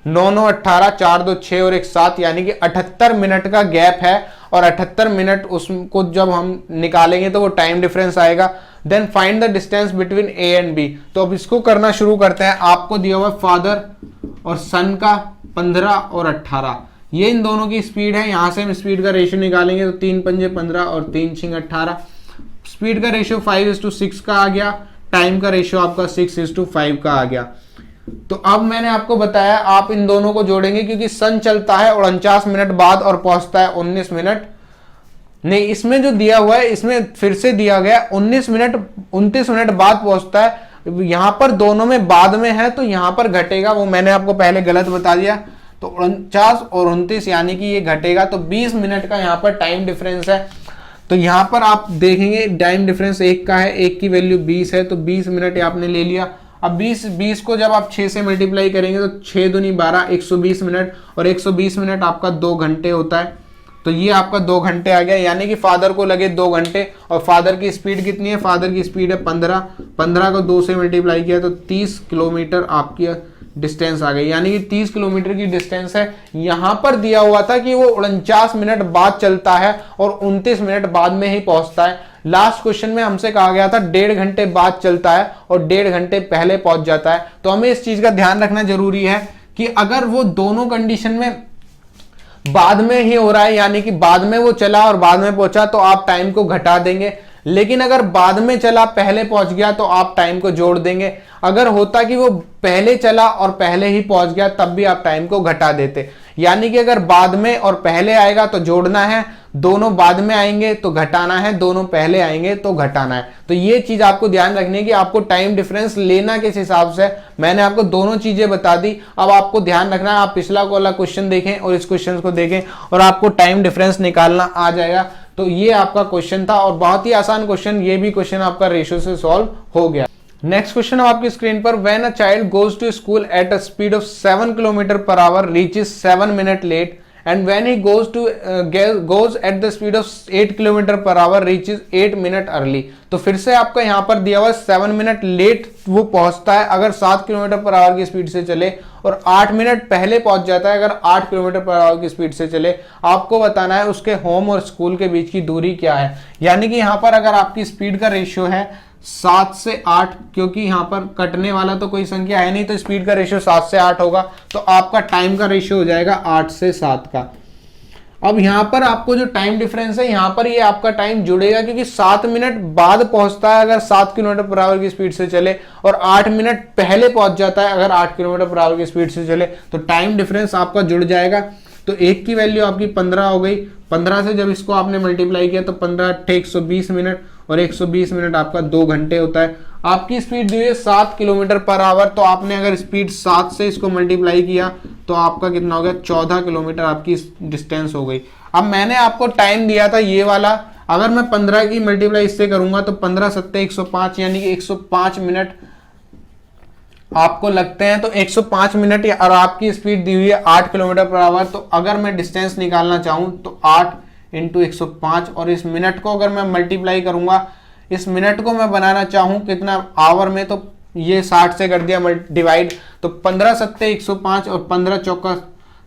9 9 18, 4 2 6 और 1 7, यानी कि 78 मिनट का गैप है और 78 मिनट उसको जब हम निकालेंगे तो वो टाइम डिफरेंस आएगा। Then find the distance between A and B. तो अब इसको करना शुरू करते हैं। आपको दिया हुआ फादर और सन का 15 और 18, ये इन दोनों की स्पीड है। यहां से हम स्पीड का रेशियो निकालेंगे तो 3 पंजे 15 और 3 6 18। स्पीड का रेशियो 5:6 का आ गया, टाइम का रेशियो आपका 6:5 का आ गया। तो अब मैंने आपको बताया आप इन दोनों को जोड़ेंगे, क्योंकि सन चलता है 49 मिनट बाद और पहुंचता है 19 मिनट नहीं, इसमें जो दिया हुआ है इसमें फिर से दिया गया 29 मिनट बाद पहुंचता है। यहां पर दोनों में बाद में है तो यहां पर घटेगा, वो मैंने आपको पहले गलत बता दिया। तो तो 49 और 29 यानी कि ये घटेगा, तो 20 मिनट का यहाँ पर टाइम डिफरेंस है। तो यहाँ पर आप देखेंगे टाइम डिफरेंस एक का है, एक की वैल्यू 20 है, तो 20 मिनट आपने ले लिया। अब 20 को जब आप 6 से मल्टीप्लाई करेंगे तो 6 दूनी 12, 120 मिनट, और 120 मिनट आपका 2 घंटे होता है, तो ये आपका 2 घंटे आ गया, यानी कि फादर को लगे 2 घंटे। और फादर की स्पीड कितनी है, फादर की स्पीड है 15 को 2 से मल्टीप्लाई किया तो 30 किलोमीटर आपकी डिस्टेंस आ गई, यानी कि 30 किलोमीटर की डिस्टेंस है। यहां पर दिया हुआ था कि वो 49 मिनट बाद चलता है और 29 मिनट बाद में ही पहुंचता है। लास्ट क्वेश्चन में हमसे कहा गया था 1.5 घंटे बाद चलता है और 1.5 घंटे पहले पहुंच जाता है। तो हमें इस चीज का ध्यान रखना जरूरी है कि अगर वो दोनों कंडीशन में बाद में ही हो रहा है, यानी कि बाद में वो चला और बाद में पहुंचा, तो आप टाइम को घटा देंगे। लेकिन अगर बाद में चला पहले पहुंच गया तो आप टाइम को जोड़ देंगे। अगर होता कि वो पहले चला और पहले ही पहुंच गया तब भी आप टाइम को घटा देते। यानी कि अगर बाद में और पहले आएगा तो जोड़ना है, दोनों बाद में आएंगे तो घटाना है, दोनों पहले आएंगे तो घटाना है। तो ये चीज आपको ध्यान रखनी है कि आपको टाइम डिफरेंस लेना किस हिसाब से। मैंने आपको दोनों चीजें बता दी, अब आपको ध्यान रखना है आप पिछला वाला क्वेश्चन देखें और इस क्वेश्चन को देखें और आपको टाइम डिफरेंस निकालना आ जाएगा। तो ये आपका क्वेश्चन था और बहुत ही आसान क्वेश्चन, ये भी क्वेश्चन आपका रेशियो से सॉल्व हो गया। नेक्स्ट क्वेश्चन है आपकी स्क्रीन पर, when a child goes to school at a speed of 7 kilometre per hour reaches 7 minute late and when he goes at the speed of 8 kilometre per hour reaches 8 minute early. तो फिर से आपका यहां पर दिया हुआ 7 minute late वो पहुंचता है अगर 7 किलोमीटर पर आवर की स्पीड से चले, और 8 मिनट पहले पहुंच जाता है अगर 8 किलोमीटर पर आवर की स्पीड से चले। आपको बताना है उसके होम और स्कूल के बीच की दूरी क्या है। यानी कि यहां पर अगर आपकी स्पीड का रेशियो है 7 से 8, क्योंकि यहां पर कटने वाला तो कोई संख्या है नहीं, तो स्पीड का रेशियो 7 से 8 होगा, तो आपका टाइम का रेशियो हो जाएगा 8 से 7 का। अब यहां पर आपको जो टाइम डिफरेंस है यहां पर ये आपका टाइम जुड़ेगा, क्योंकि 7 मिनट बाद पहुंचता है अगर 7 किलोमीटर पर आवर की स्पीड से चले, और 8 मिनट पहले पहुंच जाता है अगर 8 किलोमीटर पर आवर की स्पीड से चले, तो टाइम डिफरेंस आपका जुड़ जाएगा। तो एक की वैल्यू आपकी 15 हो गई, 15 से जब इसको आपने मल्टीप्लाई किया तो 15 120 मिनट, और 120 मिनट आपका 2 घंटे होता है। आपकी स्पीड दी हुई है 7 किलोमीटर पर आवर, तो आपने अगर स्पीड 7 से इसको मल्टीप्लाई किया तो आपका कितना हो गया, 14 किलोमीटर आपकी डिस्टेंस हो गई। अब मैंने आपको टाइम दिया था ये वाला, अगर मैं 15 की मल्टीप्लाई इससे करूंगा तो 15 सत्ते 105, यानी कि 105 मिनट आपको लगते हैं। तो 105 मिनट, और आपकी स्पीड दी हुई है 8 किलोमीटर पर आवर, तो अगर मैं डिस्टेंस निकालना चाहूं तो 8 इंटू 105, और इस मिनट को अगर मैं मल्टीप्लाई करूंगा, इस मिनट को मैं बनाना चाहूं कितना आवर में, तो ये 60 से कर दिया डिवाइड, तो 15 सत्ते 105 और 15 चौका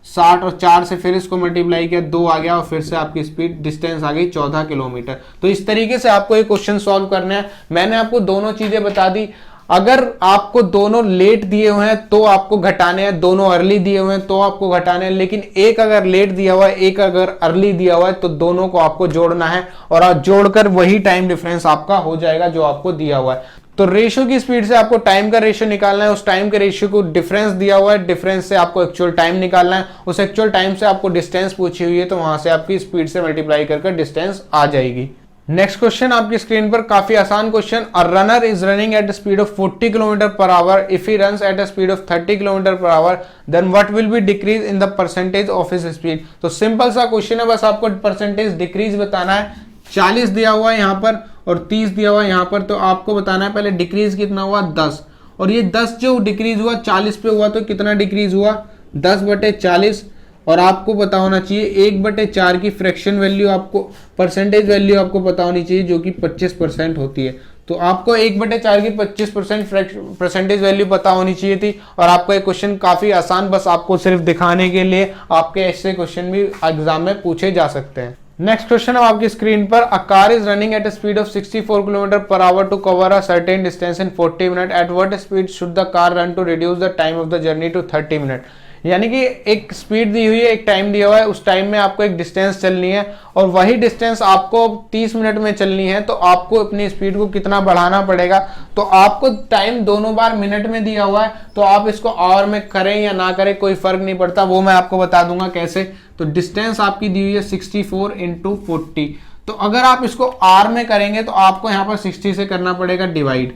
60, और 4 से फिर इसको मल्टीप्लाई किया 2 आ गया, और फिर से आपकी स्पीड डिस्टेंस आ गई 14 किलोमीटर। तो इस तरीके से आपको ये क्वेश्चन सॉल्व करना है। मैंने आपको दोनों चीजें बता दी। अगर आपको दोनों लेट दिए हुए हैं तो आपको घटाने हैं, दोनों अर्ली दिए हुए हैं तो आपको घटाने हैं, लेकिन एक अगर लेट दिया हुआ है एक अगर अर्ली दिया हुआ है तो दोनों को आपको जोड़ना है, और जोड़कर वही टाइम डिफरेंस आपका हो जाएगा जो आपको दिया हुआ है। तो रेशियो की स्पीड से आपको टाइम का रेशियो निकालना है, उस टाइम के रेशियो को डिफरेंस दिया हुआ है, डिफरेंस से आपको एक्चुअल टाइम निकालना है, उस एक्चुअल टाइम से आपको डिस्टेंस पूछी हुई है, तो वहां से आपकी स्पीड से मल्टीप्लाई करके डिस्टेंस आ जाएगी। नेक्स्ट क्वेश्चन आपकी स्क्रीन पर, काफी आसान question, a runner is running at speed of 40 kilometre per hour, if he runs at a speed of 30 kilometre per hour, then what will be decrease in the percentage of his speed. तो simple सा question है, बस आपको percentage decrease बताना है। 40 दिया हुआ है यहाँ पर और 30 दिया हुआ है यहाँ पर, तो आपको बताना है पहले डिक्रीज कितना हुआ, 10, और ये 10 जो डिक्रीज हुआ 40 पे हुआ, तो कितना डिक्रीज हुआ, 10/40, और आपको पता होना चाहिए 1/4 की फ्रैक्शन वैल्यू, आपको परसेंटेज वैल्यू आपको पता होनी चाहिए जो कि 25% होती है। तो आपको 1/4 की 25% परसेंटेज वैल्यू पता होनी चाहिए थी, और आपका ये क्वेश्चन काफी आसान, बस आपको सिर्फ दिखाने के लिए आपके ऐसे क्वेश्चन भी एग्जाम में पूछे जा सकते हैं। नेक्स्ट क्वेश्चन है आपकी स्क्रीन पर, a car is running at a speed of 64 kilometre per hour to cover a certain distance in 40 minute, at what speed should the car run to reduce the time of the journey to 30 minute. यानी कि एक speed दी हुई है, एक time दिया हुआ है, उस टाइम में आपको एक डिस्टेंस चलनी है, और वही डिस्टेंस आपको 30 मिनट में चलनी है, तो आपको अपनी स्पीड को कितना बढ़ाना पड़ेगा। तो आपको टाइम दोनों बार मिनट में दिया हुआ है, तो आप इसको आवर में करें या ना करें कोई फर्क नहीं पड़ता, वो मैं आपको बता दूंगा कैसे। तो डिस्टेंस आपकी दी हुई है 64 इंटू 40, तो अगर आप इसको आर में करेंगे तो आपको यहाँ पर 60 से करना पड़ेगा डिवाइड,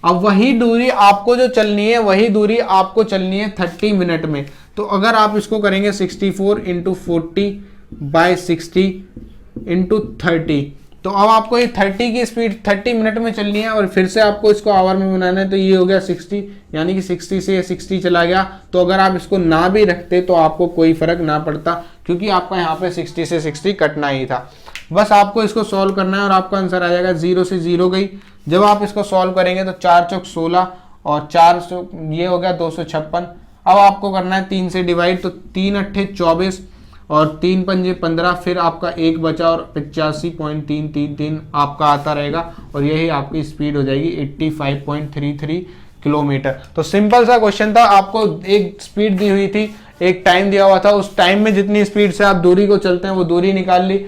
अब वही दूरी आपको जो चलनी है, वही दूरी आपको चलनी है 30 मिनट में। तो अगर आप इसको करेंगे 64 इंटू 40/60 इंटू 30, तो अब आपको ये 30 की स्पीड 30 मिनट में चलनी है और फिर से आपको इसको आवर में बनाना है। तो ये हो गया 60, यानी कि 60 से ये 60 चला गया। तो अगर आप इसको ना भी रखते तो आपको कोई फर्क ना पड़ता, क्योंकि आपका यहाँ पे 60 से 60 कटना ही था। बस आपको इसको सॉल्व करना है और आपका आंसर आ जाएगा 0 से 0 गई। जब आप इसको सॉल्व करेंगे तो 4 चौक 16 और 4 ये हो गया 256। अब आपको करना है 3 से डिवाइड, तो 3 अट्ठे 24 और 3 पंजे 15, फिर आपका एक बचा और 85.333 आपका आता रहेगा और यही आपकी स्पीड हो जाएगी 85.33 किलोमीटर। तो सिंपल सा क्वेश्चन था, आपको एक स्पीड दी हुई थी, एक टाइम दिया हुआ था, उस टाइम में जितनी स्पीड से आप दूरी को चलते हैं वो दूरी निकाल ली।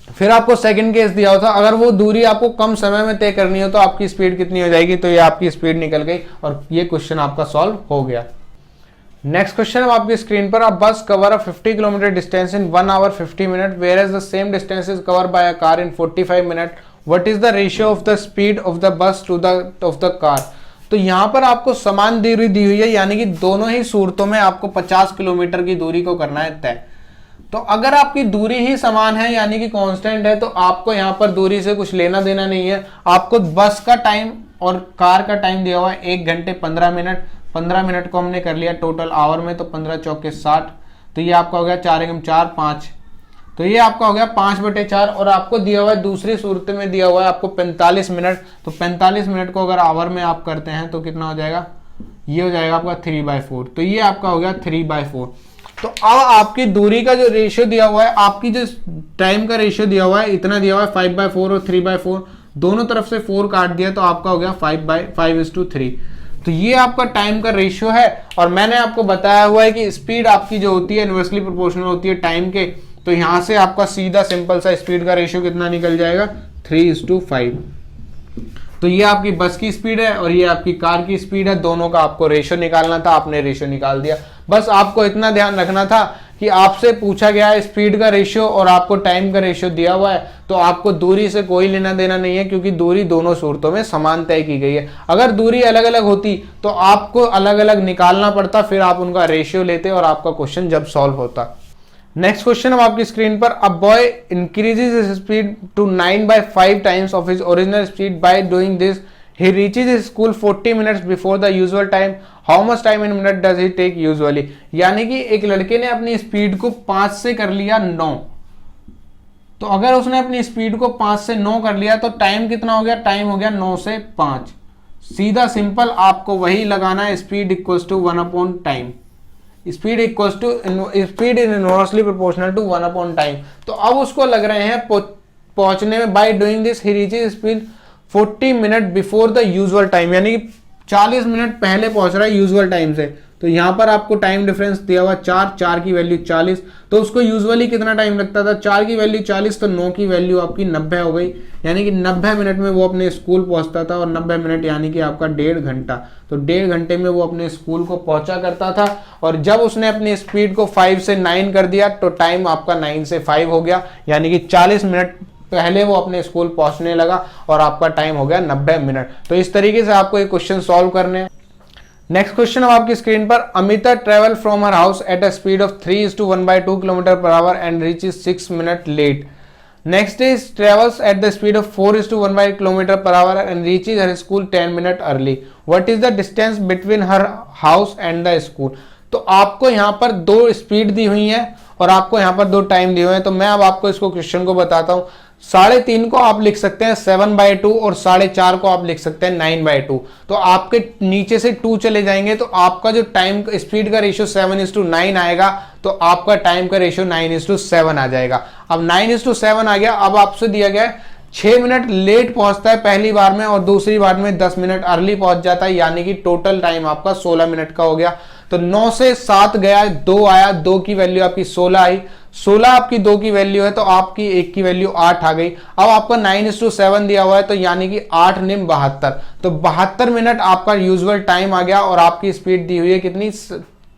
फिर आपको सेकंड केस दिया हुआ था, अगर वो दूरी आपको कम समय में तय करनी हो तो आपकी स्पीड कितनी हो जाएगी, तो ये आपकी स्पीड निकल गई और ये क्वेश्चन आपका सॉल्व हो गया। नेक्स्ट क्वेश्चन है आपकी स्क्रीन पर, अ बस cover a 50 kilometre distance in 1 hour 50 minutes, whereas the same distance is covered by a car in 45 minutes. What is the ratio of the speed of the bus to the of the car? तो यहाँ पर आपको समान दूरी दी हुई है, यानी कि दोनों ही सूरतों में आपको 50 किलोमीटर की दूरी को करना है तय। तो अगर आपकी दूरी ही समान है, यानी कि कांस्टेंट है, तो आपको यहाँ पर दूरी से कुछ लेना देना नहीं है। आपको बस का टाइम और कार का टाइम दिया हुआ है 1 घंटे 15 मिनट। 15 मिनट को हमने कर लिया टोटल आवर में, तो 15 चौके 60, तो ये आपका हो गया 4 एकम 4 5, तो ये आपका हो गया 5/4। और आपको दिया हुआ है दूसरी सूरत में दिया हुआ है आपको 45 मिनट, तो 45 मिनट को अगर आवर में आप करते हैं तो कितना हो जाएगा, ये हो जाएगा आपका 3/4, तो ये आपका हो गया 3/4। तो अब आपकी दूरी का जो रेशियो दिया हुआ है, आपकी जो टाइम का रेशियो दिया हुआ है इतना दिया हुआ है 5/4 और 3/4, दोनों तरफ से 4 काट दिया तो आपका हो गया 5/5:3। तो ये आपका टाइम का रेशियो है। और मैंने आपको बताया हुआ है कि स्पीड आपकी जो होती है इनवर्सली प्रोपोर्शनल होती है टाइम के, तो यहां से आपका सीधा सिंपल सा स्पीड का रेशियो कितना निकल जाएगा, 3:5। तो ये आपकी बस की स्पीड है और ये आपकी कार की स्पीड है, दोनों का आपको रेशियो निकालना था, आपने रेशियो निकाल दिया। बस आपको इतना ध्यान रखना था कि आपसे पूछा गया है स्पीड का रेशियो और आपको टाइम का रेशियो दिया हुआ है, तो आपको दूरी से कोई लेना देना नहीं है, क्योंकि दूरी दोनों सूरतों में समान तय की गई है। अगर दूरी अलग अलग होती तो आपको अलग अलग निकालना पड़ता, फिर आप उनका रेशियो लेते और आपका क्वेश्चन जब सॉल्व होता। नेक्स्ट क्वेश्चन अब आपकी स्क्रीन पर, a boy increases his speed to 9/5 times of his original speed. By doing this he reaches his school 40 minutes before the usual time. How much time in minute does he take usually? यानी कि एक लड़के ने अपनी speed को 5 से कर लिया 9, तो अगर उसने अपनी स्पीड को 5 से 9 कर लिया तो टाइम कितना हो गया, टाइम हो गया 9 से 5। सीधा सिंपल आपको वही लगाना है, स्पीड इक्वल्स टू 1/टाइम। Speed equals to speed is inversely proportional to 1/टाइम। तो अब उसको लग रहे हैं पहुंचने में, by doing this he reaches speed 40 minute before the usual time, यानी कि 40 मिनट पहले पहुंच रहा है यूजुअल टाइम से। तो यहां पर आपको टाइम डिफरेंस दिया हुआ 4 की वैल्यू 40, तो उसको यूजुअली कितना टाइम लगता था, 4 की वैल्यू 40, तो 9 की वैल्यू आपकी 90 हो गई, यानी कि 90 मिनट में वो अपने स्कूल पहुंचता था। और 90 मिनट यानी कि आपका 1.5 घंटा, तो 1.5 घंटे में वो अपने स्कूल को पहुंचा करता था। और जब उसने अपनी स्पीड को 5 से 9 कर दिया तो टाइम आपका 9 से 5 हो गया, यानी कि 40 मिनट पहले वो अपने स्कूल पहुंचने लगा और आपका टाइम हो गया 90 मिनट। तो इस तरीके से आपको ये क्वेश्चन सॉल्व करने हैं। नेक्स्ट क्वेश्चन अब आपकी स्क्रीन पर, Amita travel from her house at a speed of 3:1/2 km/h and reaches 6 minute late. Next is travels at the speed of 4:1 km/h and reaches her school 10 minute early. What is the distance between her house and the school. तो आपको यहाँ पर 2 speed दी हुई है और आपको यहाँ पर 2 टाइम दिए हुए हैं। तो मैं अब आपको इसको क्वेश्चन को बताता हूँ। 3.5 को आप लिख सकते हैं 7/2 और 4.5 को आप लिख सकते हैं 9/2। तो आपके नीचे से 2 चले जाएंगे तो आपका जो टाइम स्पीड का रेशियो 7:9 आएगा, तो आपका टाइम का रेशियो 9:7 आ जाएगा। अब 9:7 आ गया। अब आपसे दिया गया है 6 मिनट लेट पहुंचता है पहली बार में और दूसरी बार में 10 मिनट अर्ली पहुंच जाता है, यानी कि टोटल टाइम आपका 16 मिनट का हो गया। तो 9 से 7 गया, 2 आया, 2 की वैल्यू आपकी 16 आई, 16 आपकी 2 की वैल्यू है तो आपकी 1 की वैल्यू 8 आ गई। अब आपका 9:7 दिया हुआ है, तो यानी कि 8 निम 72, तो 72 मिनट आपका यूजुअल टाइम आ गया। और आपकी स्पीड दी हुई है कितनी,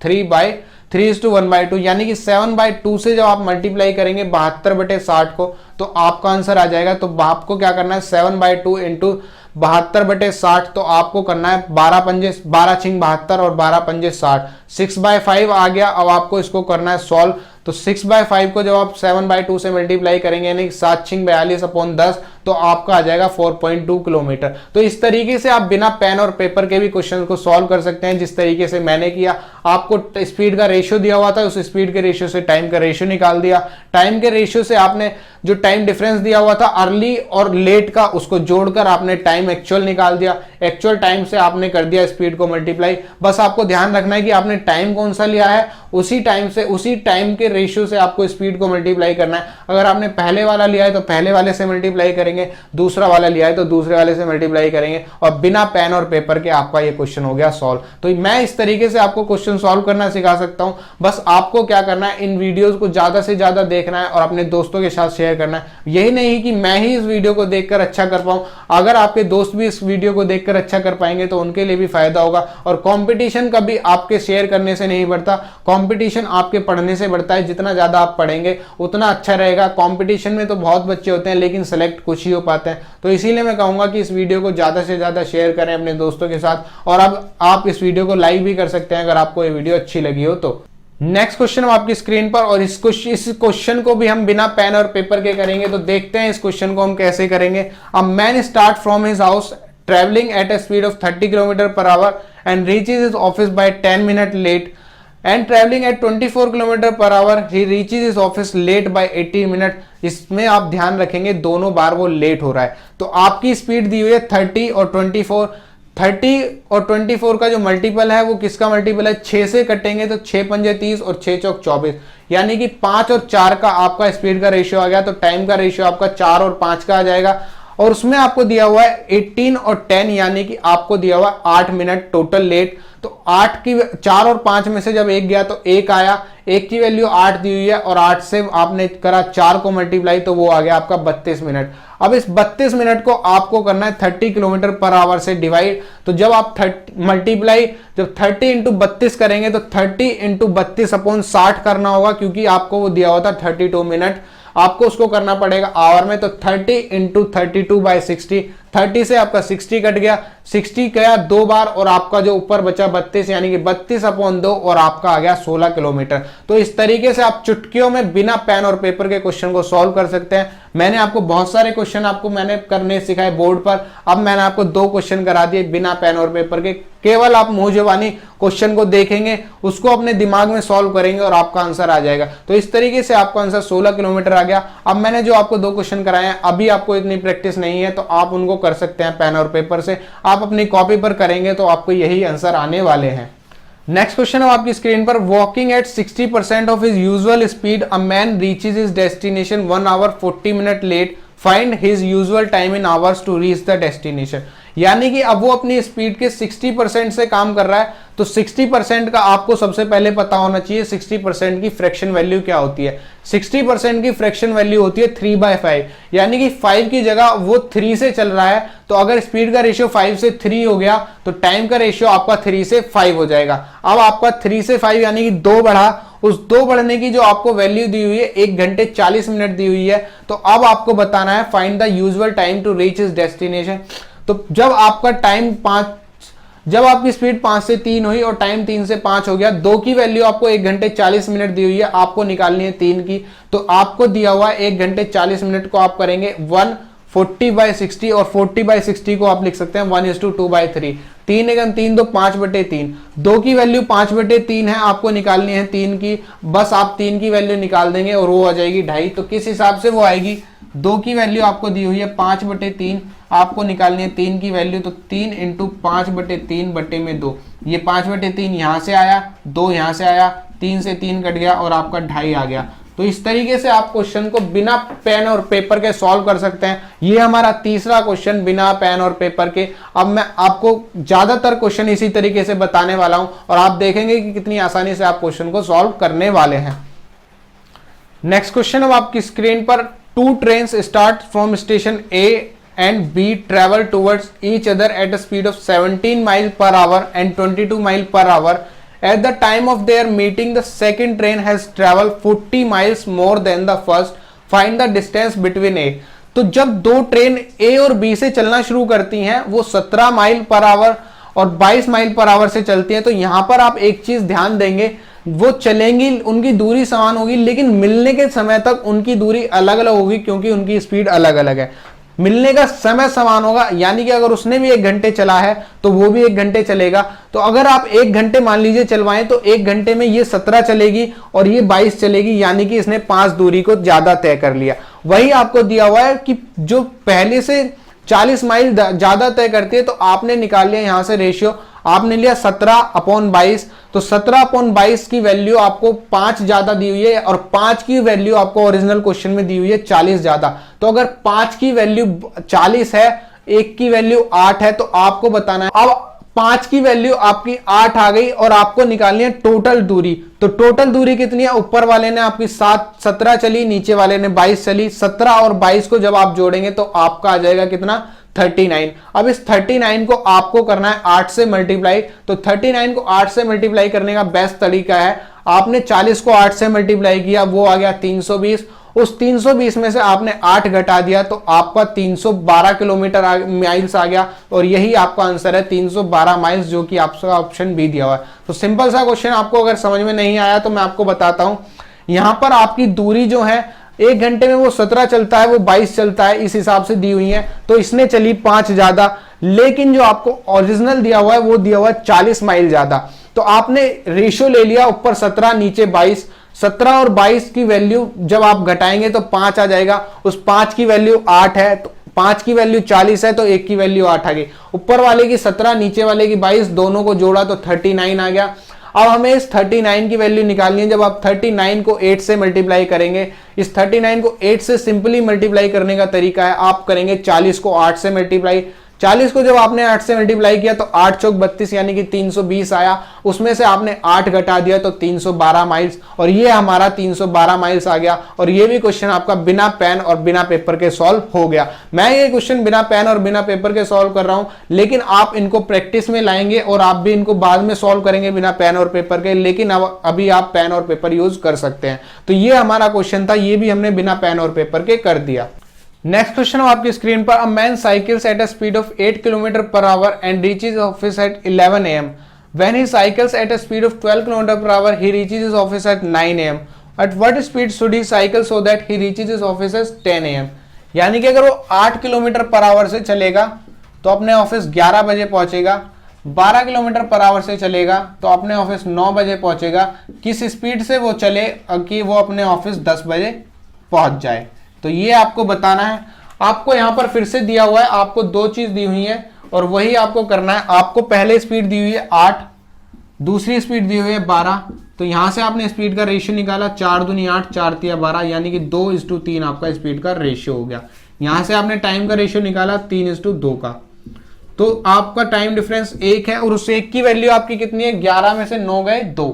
3:1/2, यानी कि 7/2 से जब आप मल्टीप्लाई करेंगे 72/60 को, तो आपका आंसर आ जाएगा। तो आपको क्या करना है, 7/2 इंटू 72/60, तो आपको करना है 12 पंजे 12 छिंग 72 और 12 पंजे 60, 6/5 आ गया। अब आपको इसको करना है सॉल्व। तो 6/5 को जब आप 7/2 से मल्टीप्लाई करेंगे यानी 7 छिंग 42/10, तो आपका आ जाएगा 4.2 किलोमीटर। तो इस तरीके से आप बिना पेन और पेपर के भी क्वेश्चन को सॉल्व कर सकते हैं, जिस तरीके से मैंने किया। आपको स्पीड का रेशियो दिया हुआ था, उस स्पीड के रेशियो से टाइम का रेशियो निकाल दिया, टाइम के रेशियो से आपने जो टाइम डिफरेंस दिया हुआ था अर्ली और लेट का, उसको जोड़कर आपने टाइम एक्चुअल निकाल दिया, एक्चुअल टाइम से आपने कर दिया स्पीड को मल्टीप्लाई। बस आपको ध्यान रखना है कि आपने टाइम कौन सा लिया है, उसी टाइम से उसी टाइम के रेशियो से आपको स्पीड को मल्टीप्लाई करना है। अगर आपने पहले वाला लिया है तो पहले वाले से मल्टीप्लाई करेंगे, दूसरा वाला लिया है तो दूसरे वाले से मल्टीप्लाई करेंगे, और बिना पेन और पेपर के आपका ये क्वेश्चन हो गया सॉल्व। तो मैं इस तरीके से आपको क्वेश्चन सॉल्व करना सिखा सकता हूं। बस आपको क्या करना है, इन वीडियोस को ज्यादा से ज्यादा देखना है और अपने दोस्तों के साथ शेयर करना है। यही नहीं कि मैं ही इस वीडियो को देखकर अच्छा कर पाऊं, अगर आपके दोस्त भी इस वीडियो को देखकर अच्छा कर पाएंगे तो उनके लिए भी फायदा होगा। और कंपटीशन कभी आपके शेयर करने से नहीं बढ़ता, कंपटीशन आपके पढ़ने से बढ़ता है। जितना ज्यादा आप पढ़ेंगे उतना अच्छा रहेगा। कंपटीशन में तो बहुत बच्चे होते हैं लेकिन सेलेक्ट कुछ ही हो पाते हैं। तो इसीलिए मैं कहूंगा कि इस वीडियो को ज्यादा से ज्यादा शेयर करें अपने दोस्तों के साथ, और अब आप इस वीडियो को लाइक भी कर सकते हैं अगर आपको ये वीडियो अच्छी लगी हो तो। नेक्स्ट क्वेश्चन हम आपकी स्क्रीन पर, और इस क्वेश्चन को भी हम बिना पेन और पेपर के करेंगे। तो देखते हैं इस क्वेश्चन को हम कैसे करेंगे। A man start from his house travelling at a speed of 30 kilometre per hour and reaches his office by 10 minute late, and travelling at 24 kilometre per hour he reaches his office late by 18 minute. इसमें आप ध्यान रखेंगे दोनों बार वो late हो रहा है। तो आपकी स्पीड दी हुई है 30 और 24। 30 और 24 का जो मल्टीपल है वो किसका मल्टीपल है, 6 से कटेंगे तो 6 पंजे 30 और 6 चौक 24, यानी कि 5 और 4 का आपका स्पीड का रेशियो आ गया। तो टाइम का रेशियो आपका 4 और 5 का आ जाएगा। और उसमें आपको दिया हुआ है 18 और 10, यानी कि आपको दिया हुआ 8 मिनट टोटल लेट। तो 8 की 4 और 5 में से जब 1 गया तो 1 आया, 1 की वैल्यू 8 दी हुई है, और 8 से आपने करा 4 को मल्टीप्लाई तो वो आ गया आपका 32 मिनट। अब इस 32 मिनट को आपको करना है 30 किलोमीटर पर आवर से डिवाइड। तो जब आप मल्टीप्लाई जब 30 इंटू 32 करेंगे तो 30 इंटू 32/60 करना होगा, क्योंकि आपको वो दिया हुआ था 32 मिनट। आपको उसको करना पड़ेगा आवर में। तो 30 इंटू 32/60, 30 से आपका 60 कट गया, 60 गया 2 बार, और आपका जो ऊपर बचा 32, यानी कि 32/2, और आपका आ गया 16 किलोमीटर। तो इस तरीके से आप चुटकियों में बिना पेन और पेपर के क्वेश्चन को सॉल्व कर सकते हैं। मैंने आपको बहुत सारे क्वेश्चन मैंने करने सिखाए बोर्ड पर। अब मैंने आपको 2 क्वेश्चन करा दिए बिना पेन और पेपर के। केवल आप मुंह जुबानी क्वेश्चन को देखेंगे, उसको अपने दिमाग में सॉल्व करेंगे और आपका आंसर आ जाएगा। तो इस तरीके से आपका आंसर 16 किलोमीटर आ गया। अब मैंने जो आपको 2 क्वेश्चन कराए हैं, अभी आपको इतनी प्रैक्टिस नहीं है तो आप उनको कर सकते हैं पेन और पेपर से। आप अपनी कॉपी पर करेंगे तो आपको यही आंसर आने वाले हैं। नेक्स्ट क्वेश्चन है आपकी स्क्रीन पर। Walking at 60% off his usual speed a man reaches his destination 1 hour 40 minute late, find his usual time in hours to reach the destination. यानी कि अब वो अपनी स्पीड के 60% से काम कर रहा है। तो 60% का आपको सबसे पहले पता होना चाहिए 60% की फ्रैक्शन वैल्यू क्या होती है। 60% की फ्रैक्शन वैल्यू होती है 3/5, यानी कि 5 की जगह वो 3 से चल रहा है। तो अगर स्पीड का रेशियो 5 से 3 हो गया तो टाइम का रेशियो आपका 3 से 5 हो जाएगा। अब आपका 3 से 5 यानी कि 2 बढ़ा, उस 2 बढ़ने की जो आपको वैल्यू दी हुई है 1 घंटे 40 मिनट दी हुई है। तो अब आपको बताना है find the usual time to reach his destination. तो जब आपका टाइम 5, जब आपकी स्पीड 5 से 3 हुई और टाइम 3 से 5 हो गया, 2 की वैल्यू आपको 1 घंटे 40 मिनट दी हुई है, आपको निकालनी है 3 की। तो आपको दिया हुआ 1 घंटे 40 मिनट को आप करेंगे 140/60, और 40/60 को आप लिख सकते हैं 1:2/3। 3 एकम 3 2 5/3। 2 की वैल्यू 5/3 है, आपको निकालनी है 3 की। बस आप 3 की वैल्यू निकाल देंगे और वो आ जाएगी 2.5। तो किस हिसाब से वो आएगी, 2 की वैल्यू आपको दी हुई है 5/3, आपको निकालनी है 3 की वैल्यू। तो 3 इंटू 5/3/2, ये 5/3 यहां से आया, 2 यहां से आया, 3 से 3 कट गया और आपका 2.5 आ गया। तो इस तरीके से आप क्वेश्चन को बिना पेन और पेपर के सॉल्व कर सकते हैं। ये हमारा तीसरा क्वेश्चन बिना पेन और पेपर के। अब मैं आपको ज्यादातर क्वेश्चन इसी तरीके से बताने वाला हूं और आप देखेंगे कि कितनी आसानी से आप क्वेश्चन को सॉल्व करने वाले हैं। नेक्स्ट क्वेश्चन अब आपकी स्क्रीन पर। 2 trains start from station A and B travel towards each other at a speed of 17 miles per hour and 22 miles per hour. At the time of their meeting, the second train has traveled 40 miles more than the first. Find the distance between A. तो जब दो train ए और B से चलना शुरू करती हैं, वो 17 माइल पर आवर और 22 माइल पर आवर से चलती हैं, तो यहां पर आप एक चीज ध्यान देंगे, वो चलेंगी, उनकी दूरी समान होगी, लेकिन मिलने के समय तक उनकी दूरी अलग अलग होगी, क्योंकि उनकी स्पीड अलग अलग है। मिलने का समय समान होगा, यानी कि अगर उसने भी 1 घंटे चला है तो वो भी 1 घंटे चलेगा। तो अगर आप 1 घंटे मान लीजिए चलवाएं, तो 1 घंटे में ये 17 चलेगी और ये 22 चलेगी, यानी कि इसने 5 दूरी को ज्यादा तय कर लिया। वही आपको दिया हुआ है कि जो पहले से 40 माइल ज्यादा तय करती है, तो आपने निकाल लिया यहां से रेशियो, आपने लिया 17/22, तो 17/22 की वैल्यू आपको 5 ज्यादा दी हुई है और 5 की वैल्यू आपको ओरिजिनल क्वेश्चन में दी हुई है 40 ज्यादा। तो अगर 5 की वैल्यू 40 है, 1 की वैल्यू 8 है, तो आपको बताना है। अब 5 की वैल्यू आपकी 8 आ गई और आपको निकालनी है टोटल दूरी। तो टोटल दूरी कितनी है? ऊपर वाले ने आपकी 17 चली, नीचे वाले ने 22 चली। 17 और 22 को जब आप जोड़ेंगे तो आपका आ जाएगा कितना? 39। अब इस 39 को आपको करना है 8 से मल्टीप्लाई। तो 39 को 8 से मल्टीप्लाई करने का बेस्ट तरीका है, आपने 40 को 8 से मल्टीप्लाई किया, वो आ गया 320। उस 320 में से आपने 8 घटा दिया, तो आपका 312 किलोमीटर माइल्स आ गया, और यही आपका आंसर है 312 माइल्स, जो कि आपका ऑप्शन बी दिया हुआ है। तो सिंपल सा क्वेश्चन, आपको अगर समझ में नहीं आया तो मैं आपको बताता हूं। यहां पर आपकी दूरी जो है, 1 घंटे में वो 17 चलता है, वो 22 चलता है, इस हिसाब से दी हुई है, तो इसने चली 5 ज्यादा, लेकिन जो आपको ओरिजिनल दिया हुआ है वो दिया हुआ है 40 माइल ज्यादा। तो आपने रेशियो ले लिया, ऊपर 17 नीचे 22। 17 और 22 की वैल्यू जब आप घटाएंगे तो 5 आ जाएगा। उस 5 की वैल्यू 8 है, तो 5 की वैल्यू 40 है, तो 1 की वैल्यू 8 आ गई। ऊपर वाले की 17, नीचे वाले की 22, दोनों को जोड़ा तो 39 आ गया। अब हमें इस 39 की वैल्यू निकालनी है। जब आप 39 को 8 से मल्टीप्लाई करेंगे, इस 39 को 8 से सिंपली मल्टीप्लाई करने का तरीका है, आप करेंगे 40 को 8 से मल्टीप्लाई। 40 को जब आपने 8 से मल्टीप्लाई किया तो 8 चौक 32, यानी कि 320 आया। उसमें से आपने 8 घटा दिया तो 312 माइल्स, और ये हमारा 312 माइल्स आ गया। और ये भी क्वेश्चन आपका बिना पेन और बिना पेपर के सॉल्व हो गया। मैं ये क्वेश्चन बिना पेन और बिना पेपर के सॉल्व कर रहा हूं, लेकिन आप इनको प्रैक्टिस में लाएंगे और आप भी इनको बाद में सॉल्व करेंगे बिना पेन और पेपर के, लेकिन अब अभी आप पेन और पेपर यूज कर सकते हैं। तो ये हमारा क्वेश्चन था, ये भी हमने बिना पेन और पेपर के कर दिया। नेक्स्ट क्वेश्चन आपकी स्क्रीन पर, a man cycles eight a speed of 8 kilometre per hour and reaches office at 11 AM. When he cycles at a speed of 12 kilometre per our, he reaches his office at 9 AM. At what speed should he cycle so that he reaches his office at 10 AM? यानी कि अगर वो 8 kilometre per our से चलेगा तो अपने office 11 बजे पहुंचेगा। 12 किलोमीटर पर आवर से चलेगा तो अपने ऑफिस 9 बजे पहुंचेगा। किस स्पीड से वो चले कि वो अपने ऑफिस 10 बजे पहुंच जाए, तो ये आपको बताना है। आपको यहां पर फिर से दिया हुआ है, आपको 2 चीज दी हुई है और वही आपको करना है। आपको पहले स्पीड दी हुई है 8, दूसरी स्पीड दी हुई है 12। तो यहां से आपने स्पीड का रेशियो निकाला, 4 दूनी 8, 4 तिया 12, यानी कि 2:3 आपका स्पीड का रेशियो हो गया। यहां से आपने टाइम का रेशियो निकाला 3:2 का, तो आपका टाइम डिफरेंस 1 है, और उस 1 की वैल्यू आपकी कितनी है? 11 में से 9 गए 2।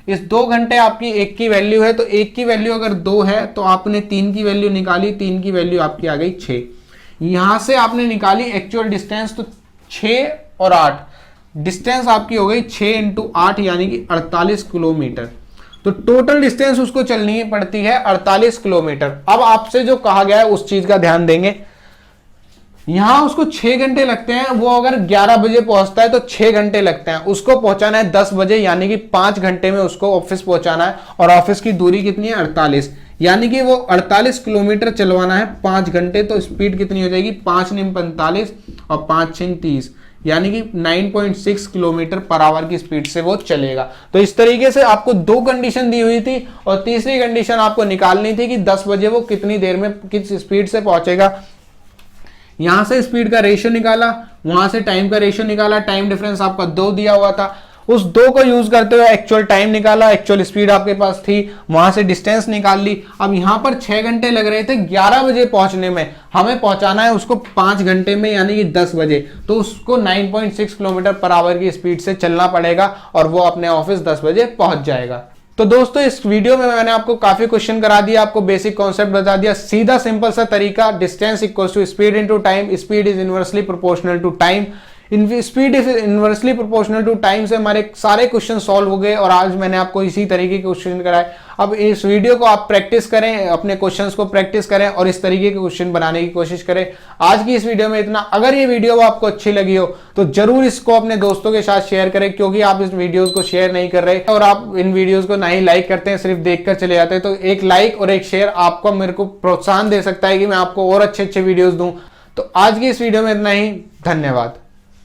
इस 2 घंटे आपकी 1 की वैल्यू है, तो 1 की वैल्यू अगर 2 है तो आपने 3 की वैल्यू निकाली, 3 की वैल्यू आपकी आ गई 6। यहां से आपने निकाली एक्चुअल डिस्टेंस, तो 6 और 8 डिस्टेंस आपकी हो गई 6 × 8, यानी कि 48 किलोमीटर। तो टोटल डिस्टेंस उसको चलनी पड़ती है 48 किलोमीटर। अब आपसे जो कहा गया है उस चीज का ध्यान देंगे। यहां उसको 6 घंटे लगते हैं, वो अगर 11 बजे पहुंचता है तो 6 घंटे लगते हैं। उसको पहुंचाना है 10 बजे, यानी कि 5 घंटे में उसको ऑफिस पहुंचाना है, और ऑफिस की दूरी कितनी है? 48, यानी कि वो 48 किलोमीटर चलवाना है 5 घंटे। तो स्पीड कितनी हो जाएगी? 5 × 45 और 5 × 6 30, यानी कि 9.6 किलोमीटर पर आवर की स्पीड से वो चलेगा। तो इस तरीके से आपको 2 कंडीशन दी हुई थी, और तीसरी कंडीशन आपको निकालनी थी कि 10 बजे वो कितनी देर में किस स्पीड से पहुंचेगा। यहां से स्पीड का रेशियो निकाला, वहां से टाइम का रेशियो निकाला, टाइम डिफरेंस आपका 2 दिया हुआ था, उस 2 को यूज करते हुए एक्चुअल टाइम निकाला, एक्चुअल स्पीड आपके पास थी, वहां से डिस्टेंस निकाल ली। अब यहां पर 6 घंटे लग रहे थे 11 बजे पहुंचने में, हमें पहुंचाना है उसको 5 घंटे में, यानी कि 10 बजे। तो उसको 9.6 किलोमीटर पर आवर की स्पीड से चलना पड़ेगा, और वो अपने ऑफिस 10 बजे पहुंच जाएगा। तो दोस्तों, इस वीडियो में मैंने आपको काफी क्वेश्चन करा दिया, आपको बेसिक कॉन्सेप्ट बता दिया, सीधा सिंपल सा तरीका, distance equals to speed into time, speed is inversely proportional to time, speed is inversely proportional to time से हमारे सारे क्वेश्चन सॉल्व हो गए। और आज मैंने आपको इसी तरीके के क्वेश्चन कराए। अब इस वीडियो को आप प्रैक्टिस करें, अपने क्वेश्चंस को प्रैक्टिस करें और इस तरीके के क्वेश्चन बनाने की कोशिश करें। आज की इस वीडियो में इतना। अगर ये वीडियो आपको अच्छी लगी हो तो जरूर इसको अपने दोस्तों के साथ शेयर करें, क्योंकि आप इस वीडियोस को शेयर नहीं कर रहे और आप इन वीडियोस को ना ही लाइक करते हैं, सिर्फ देखकर चले जाते हैं। तो एक लाइक और एक शेयर आपको मेरे को प्रोत्साहन दे सकता है कि मैं आपको और अच्छे अच्छे वीडियोस दूं। तो आज की इस वीडियो में इतना ही। धन्यवाद।